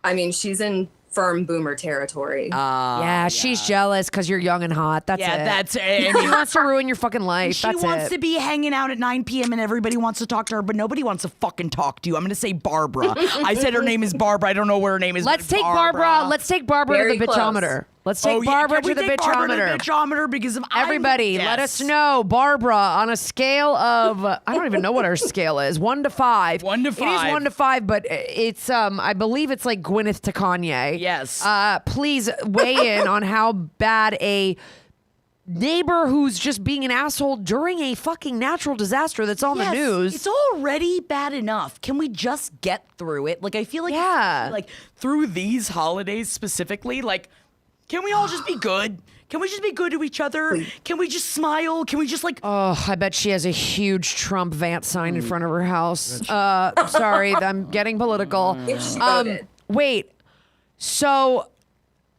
I mean, she's in firm boomer territory. Yeah, she's jealous because you're young and hot. That's Yeah, it. that's She wants to ruin your fucking life. She That's wants it. to be hanging out at 9 p.m. and everybody wants to talk to her, but nobody wants to fucking talk to you. I'm going to say Barbara. I said her name is Barbara. I don't know what her name is. Let's but take Barbara. Let's take Barbara Very to the close. bitchometer. Let's take Oh, yeah, Barbara can we to the take Barbara to bitchometer. the bitchometer because of Everybody, let us know, Barbara, on a scale of I don't even know what her scale is, 1 to 5. 1 to It is 5. 1 to 5, but it's I believe it's like Gwyneth to Kanye. Yes. Please weigh in on how bad a neighbor who's just being an asshole during a fucking natural disaster that's on the news. It's already bad enough. Can we just get through it? Like, I feel like, Yeah. like through these holidays specifically, like, can we all just be good? Can we just be good to each other? Can we just smile? Can we just like? Oh, I bet she has a huge Trump Vance sign in front of her house. Sorry, I'm getting political. If she voted. Wait, so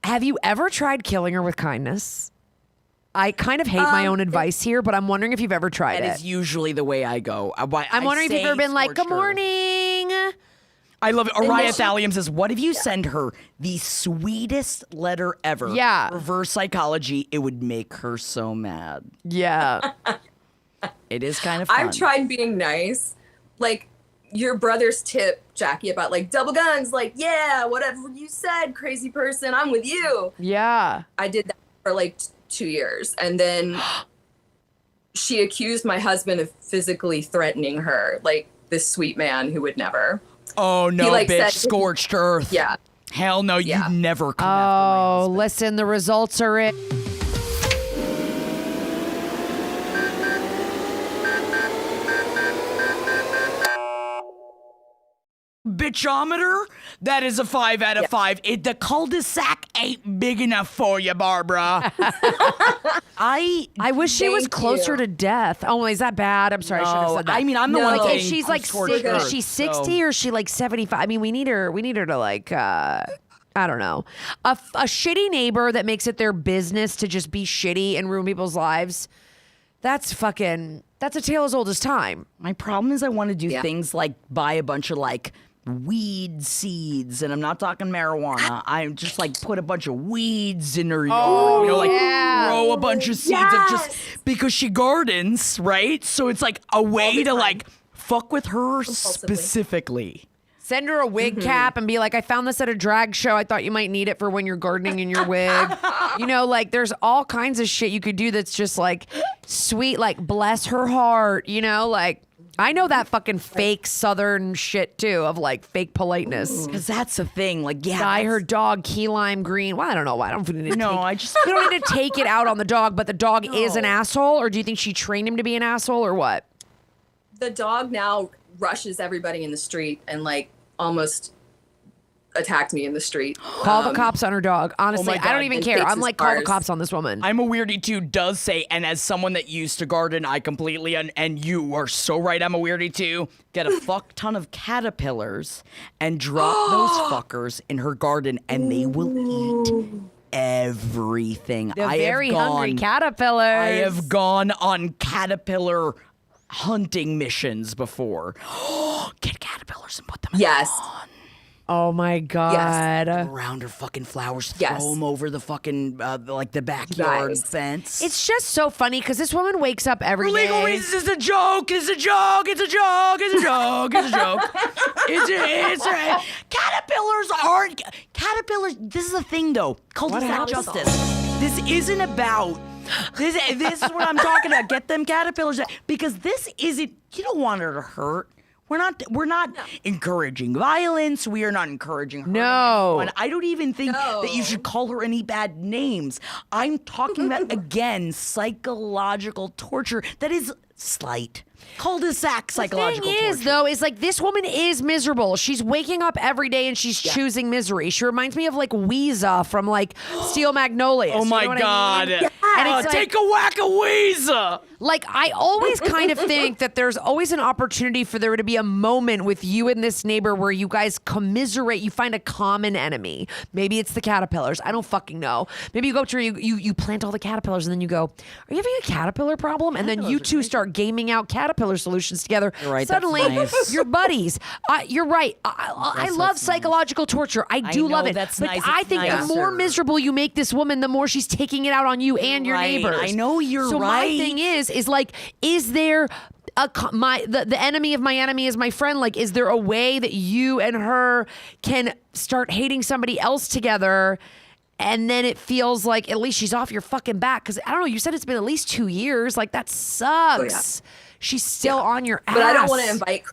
have you ever tried killing her with kindness? I kind of hate my own advice here, but I'm wondering if you've ever tried That it. is usually the way I go. I'm wondering if you've ever been like, "Good morning." I love it. Araya Thallium says, what if you send her the sweetest letter ever? Yeah. Reverse psychology, it would make her so mad. Yeah. It is kind of fun. I've tried being nice. Like your brother's tip, Jackie, about like double guns, like, yeah, whatever you said, crazy person, I'm with you. Yeah. I did that for like 2 years. And then she accused my husband of physically threatening her, like this sweet man who would never. Oh no, He, like, bitch! said- Scorched earth. Yeah. Hell no, Yeah. you'd never come after my Oh, husband. listen, the results are in. Bitchometer? That is a 5 out of 5. The cul-de-sac ain't big enough for you, Barbara. I wish she was Thank closer you. to death. Oh, is that bad? I'm sorry, I should have No, said that. I mean, I'm the No. one Like, saying if she's like scorched six, earth, is she so- 60 or is she like 75? I mean, we need her to like I don't know. A shitty neighbor that makes it their business to just be shitty and ruin people's lives. That's a tale as old as time. My problem is I want to do Yeah. things like buy a bunch of like weed seeds, and I'm not talking marijuana. I just like put a bunch of weeds in her yard, like grow a bunch of seeds of just because she gardens, right? So it's like a way to like fuck with her specifically. Send her a wig cap and be like, I found this at a drag show. I thought you might need it for when you're gardening in your wig. Like there's all kinds of shit you could do that's just like sweet, like bless her heart, like I know that fucking fake Southern shit too of like fake politeness. Because that's the thing. Like, yeah. Dye her dog key lime green. Well, I don't know why. I don't need to No, take, I just. you don't need to take it out on the dog, but the dog is an asshole? Or do you think she trained him to be an asshole or what? The dog now rushes everybody in the street and like almost attacked me in the street. Call the cops on her dog. Honestly, my I God, don't even and care. takes I'm his like, call the cars. cops on this woman. I'm a weirdie too, does say, and as someone that used to garden, I completely, and you are so right, I'm a weirdie too, get a fuck ton of caterpillars and drop those fuckers in her garden and they will eat everything. The very hungry caterpillars. I have gone on caterpillar hunting missions before. Get caterpillars and put them in Yes. the lawn. Oh my God. Around her fucking flowers, throw Yes. them over the fucking, like the backyard Nice. fence. It's just so funny because this woman wakes up every For legal day. reasons, it's a joke. It's a joke. It's a joke. It's a joke. It's a joke. It's a caterpillars. This is the thing, though. Cul-de-sac happened? justice. This isn't about. This is what I'm talking about. Get them caterpillars because this isn't. You don't want her to hurt. We're not encouraging violence. We are not encouraging hurting No. anyone. I don't even think that you should call her any bad names. I'm talking about, again, psychological torture that is slight. Cul-de-sac psychological thing is, torture. though, is like this woman is miserable. She's waking up every day and she's choosing misery. She reminds me of like Weezer from like Steel Magnolias. Oh You my know what I God. mean? And it's like, take a whack of Weezer. like, I always kind of think that there's always an opportunity for there to be a moment with you and this neighbor where you guys commiserate. You find a common enemy. Maybe it's the caterpillars. I don't fucking know. Maybe you go to you plant all the caterpillars and then you go, are you having a caterpillar problem? And then you two start gaming out caterpillar solutions together. You're right, that's Suddenly, nice. you're buddies. You're right. I Yes, love that's psychological torture. I do know, love it. that's but nice. I It's think the nicer. more miserable you make this woman, the more she's taking it out on you and your right. neighbors. I know you're so my right. thing is like, is there the enemy of my enemy is my friend? Like, is there a way that you and her can start hating somebody else together? And then it feels like at least she's off your fucking back. Because I don't know, you said it's been at least 2 years. Like, that sucks. She's still on your ass. But I don't want to invite.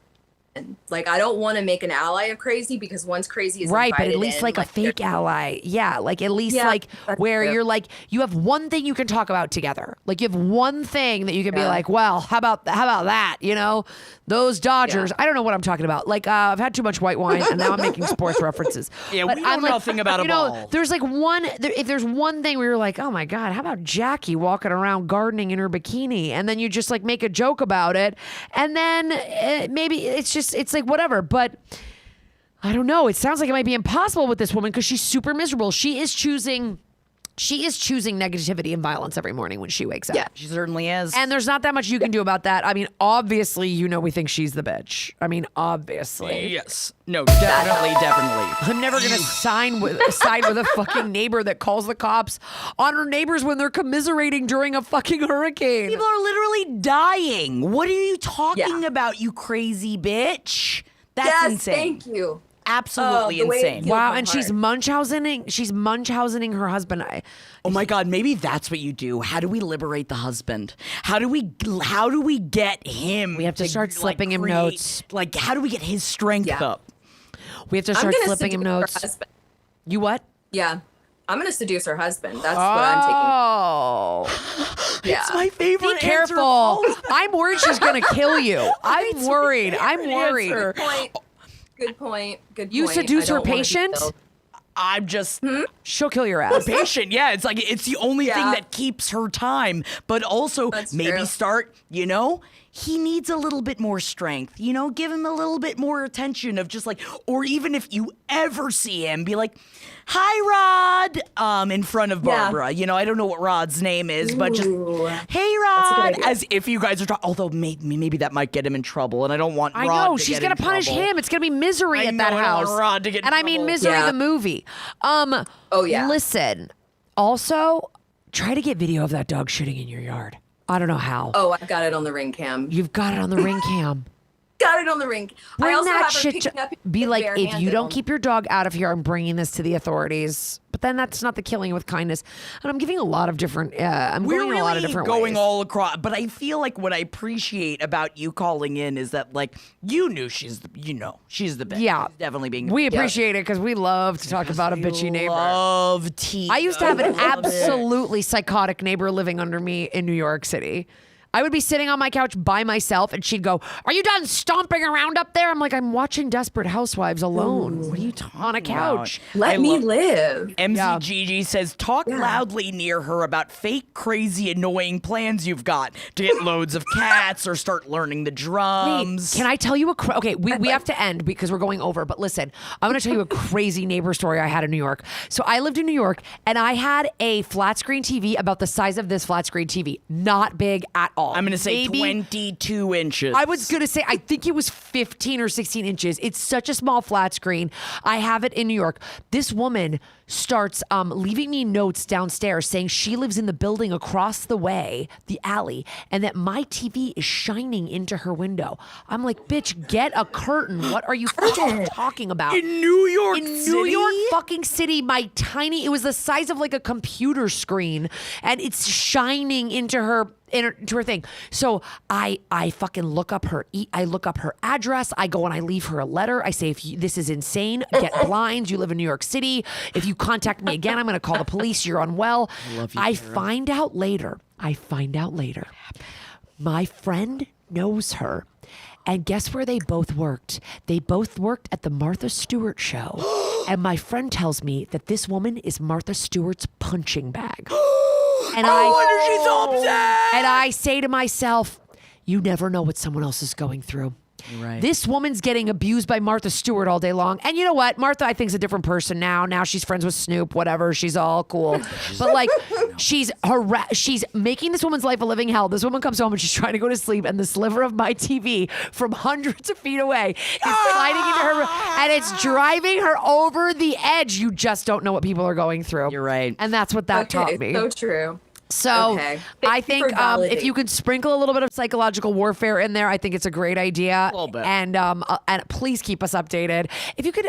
Like, I don't want to make an ally of crazy because once crazy is right, but at invited least in, like a fake ally. Yeah, like at least Yeah, like that's where true. you're like you have one thing you can talk about together. Like you have one thing that you can be like, well, how about that? Those Dodgers. I don't know what I'm talking about. Like I've had too much white wine and now I'm making sports references. Yeah, But we know I'm like, nothing about a ball. There's like if there's one thing where you're like, oh my God, how about Jackie walking around gardening in her bikini? And then you just like make a joke about it. And then maybe it's like whatever. But I don't know. It sounds like it might be impossible with this woman because she's super miserable. She is choosing negativity and violence every morning when she wakes up. Yeah. She certainly is. And there's not that much you can do about that. I mean, obviously, we think she's the bitch. I mean, obviously. yes. No, definitely. I'm never gonna side with a fucking neighbor that calls the cops on her neighbors when they're commiserating during a fucking hurricane. People are literally dying. What are you talking Yeah. about, you crazy bitch? That's Yes, insane. thank you. absolutely the way it insane. feels. Wow, my and she's heart. Munchausening her husband. Oh my God, maybe that's what you do. How do we liberate the husband? How do we get him? We have to start slipping him notes. Like, how do we get his strength Yeah. up? We have to I'm start gonna slipping him seduce her notes. husband. You what? Yeah. I'm gonna seduce her husband. That's what I'm taking. Oh, Yeah. It's my favorite. be careful. I'm worried she's going to kill you. I'm worried. I'm worried. answer. Good point. Good point. Good point. You seduce I her don't wanna be patient? killed. I'm just She'll kill your ass. patient. Yeah, it's like it's the only thing Yeah. that keeps her time. But also That's maybe true. start. He needs a little bit more strength. Give him a little bit more attention of just like, or even if you ever see him, be like, "Hi, Rod," in front of Yeah. Barbara. I don't know what Rod's name is, but just, Ooh. "Hey, a Rod," good idea. as if you guys are talking. Although maybe that might get him in trouble, and I don't want I Rod know to she's get gonna in punish trouble. him. It's gonna be misery I at know, that I don't want house. Rod to get in and I mean trouble. misery Yeah. the movie. Oh, yeah. Listen. Also, try to get video of that dog shitting in your yard. I don't know how. Oh, I've got it on the ring cam. You've got it on the ring cam. Got it on the ring. Bring I also that have her shit. picking up Be like, if you barehanded don't on- keep your dog out of here, I'm bringing this to the authorities. But then that's not the killing with kindness. And I'm giving a lot of different. I'm We're going really in a lot of different going ways. all across, but I feel like what I appreciate about you calling in is that like you knew she's the best. Yeah. She's definitely being. We appreciate it because we love to talk about a bitchy neighbor. Love tea. I used to have an absolutely psychotic neighbor living under me in New York City. I would be sitting on my couch by myself and she'd go, "Are you done stomping around up there?" I'm like, "I'm watching Desperate Housewives alone." What are you talking on a couch? Let me live. MZGG says, talk loudly near her about fake, crazy, annoying plans you've got to get loads of cats or start learning the drums. Can I tell you okay, we have to end because we're going over, but listen, I'm going to tell you a crazy neighbor story I had in New York. So I lived in New York and I had a flat screen TV about the size of this flat screen TV. Not big at all. I'm going to say Maybe- 22 inches. I was going to say, I think it was 15 or 16 inches. It's such a small flat screen. I have it in New York. This woman starts leaving me notes downstairs saying she lives in the building across the way, the alley, and that my TV is shining into her window. I'm like, bitch, get a curtain. What are you fucking talking about? in New York In City? New York fucking city, it was the size of like a computer screen and it's shining into her thing. So I fucking look up her address. I go and I leave her a letter. I say, this is insane, get blinds. You live in New York City. If you contact me again, I'm going to call the police. You're unwell. I find out later. My friend knows her. And guess where they both worked? They both worked at the Martha Stewart show. And my friend tells me that this woman is Martha Stewart's punching bag. And No wonder she's so upset. and I say to myself, you never know what someone else is going through. Right. This woman's getting abused by Martha Stewart all day long. And you know what? Martha, I think, is a different person now. Now she's friends with Snoop, whatever. She's all cool. But like, she's making this woman's life a living hell. This woman comes home and she's trying to go to sleep, and the sliver of my TV from hundreds of feet away is sliding into her room, and it's driving her over the edge. You just don't know what people are going through. You're right. And that's what that taught me. So true. So Okay. I Thank you think for if you could sprinkle a little bit of psychological warfare in there, I think it's a great idea. A little bit. And please keep us updated. If you could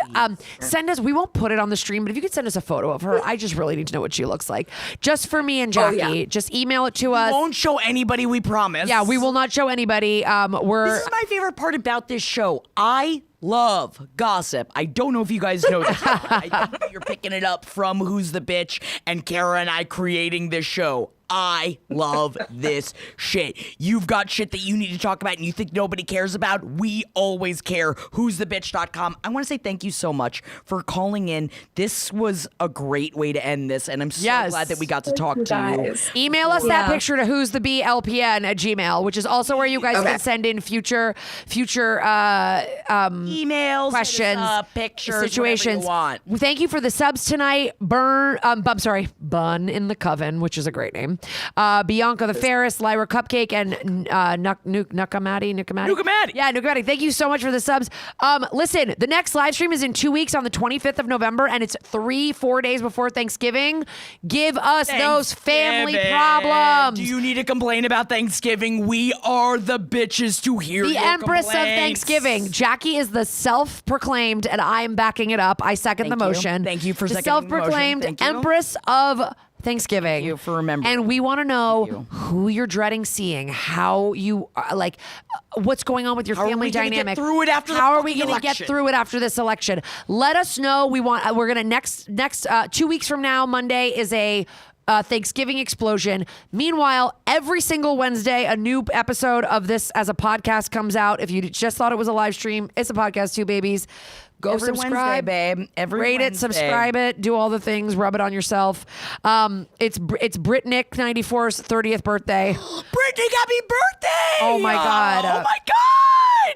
send us, we won't put it on the stream, but if you could send us a photo of her, I just really need to know what she looks like. Just for me and Jackie. yeah. Just email it to us. Won't show anybody, we promise. Yeah, we will not show anybody. This is my favorite part about this show. I love gossip. I don't know if you guys know this. I think you're picking it up from Who's the Bitch and Kara and I creating this show. I love this shit. You've got shit that you need to talk about and you think nobody cares about. We always care. Who'sthebitch.com. I want to say thank you so much for calling in. This was a great way to end this, and I'm so Yes. glad that we got to talk to you. Guys. Email us that Yeah. picture to who'stheblpn@gmail, which is also where you guys Okay. can send in future Emails, questions, pictures, situations. whatever you want. Thank you for the subs tonight. Bun in the Coven, which is a great name. Kim, Bianca the Ferris, Lyra Cupcake, and Nukamati. Yeah, Nukamati. Thank you so much for the subs. Listen, the next live stream is in 2 weeks on the 25th of November, and it's 3-4 days before Thanksgiving. Give us those family problems. Do you need to complain about Thanksgiving? We are the bitches to hear the your Empress of complaints. Thanksgiving. Jackie is the self-proclaimed, and I am backing it up. I second the motion. Thank you for the seconding the motion. self-proclaimed Thank you. Empress of Thanksgiving. Thank you for remembering. And we want to know who you're dreading seeing, how you what's going on with your How are family we gonna get dynamic. through it after the How are we fucking going to get election? through it after this election? Let us know. We're going to next 2 weeks from now, Monday is a Thanksgiving explosion. Meanwhile, every single Wednesday, a new episode of this as a podcast comes out. If you just thought it was a live stream, it's a podcast too, babies. Go Every subscribe, Wednesday, babe. Every rate Wednesday. it, subscribe it, do all the things, rub it on yourself. It's Britnick 94's 30th birthday. Brittany, happy birthday! Oh my God. Oh my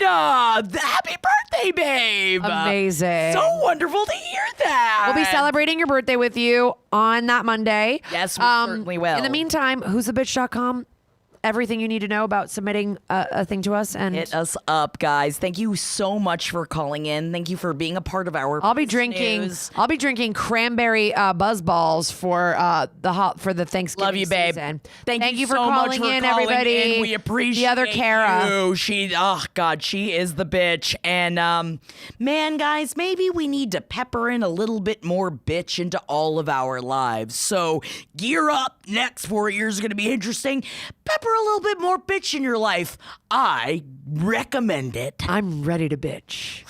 God! Happy birthday, babe! Amazing. So wonderful to hear that. We'll be celebrating your birthday with you on that Monday. Yes, we certainly will. In the meantime, who'sthebitch.com. Everything you need to know about submitting a thing to us, and Hit us up, guys. Thank you so much for calling in. Thank you for being a part of our. I'll be Biz drinking. News. I'll be drinking cranberry buzz balls for the Thanksgiving Love you, babe. season. Thank you for so much calling for in, calling everybody. in. We appreciate the other Kara. you. Oh God, she is the bitch. And man, guys, maybe we need to pepper in a little bit more bitch into all of our lives. So gear up. Next 4 years is going to be interesting. Pepper a little bit more bitch in your life. I recommend it. I'm ready to bitch.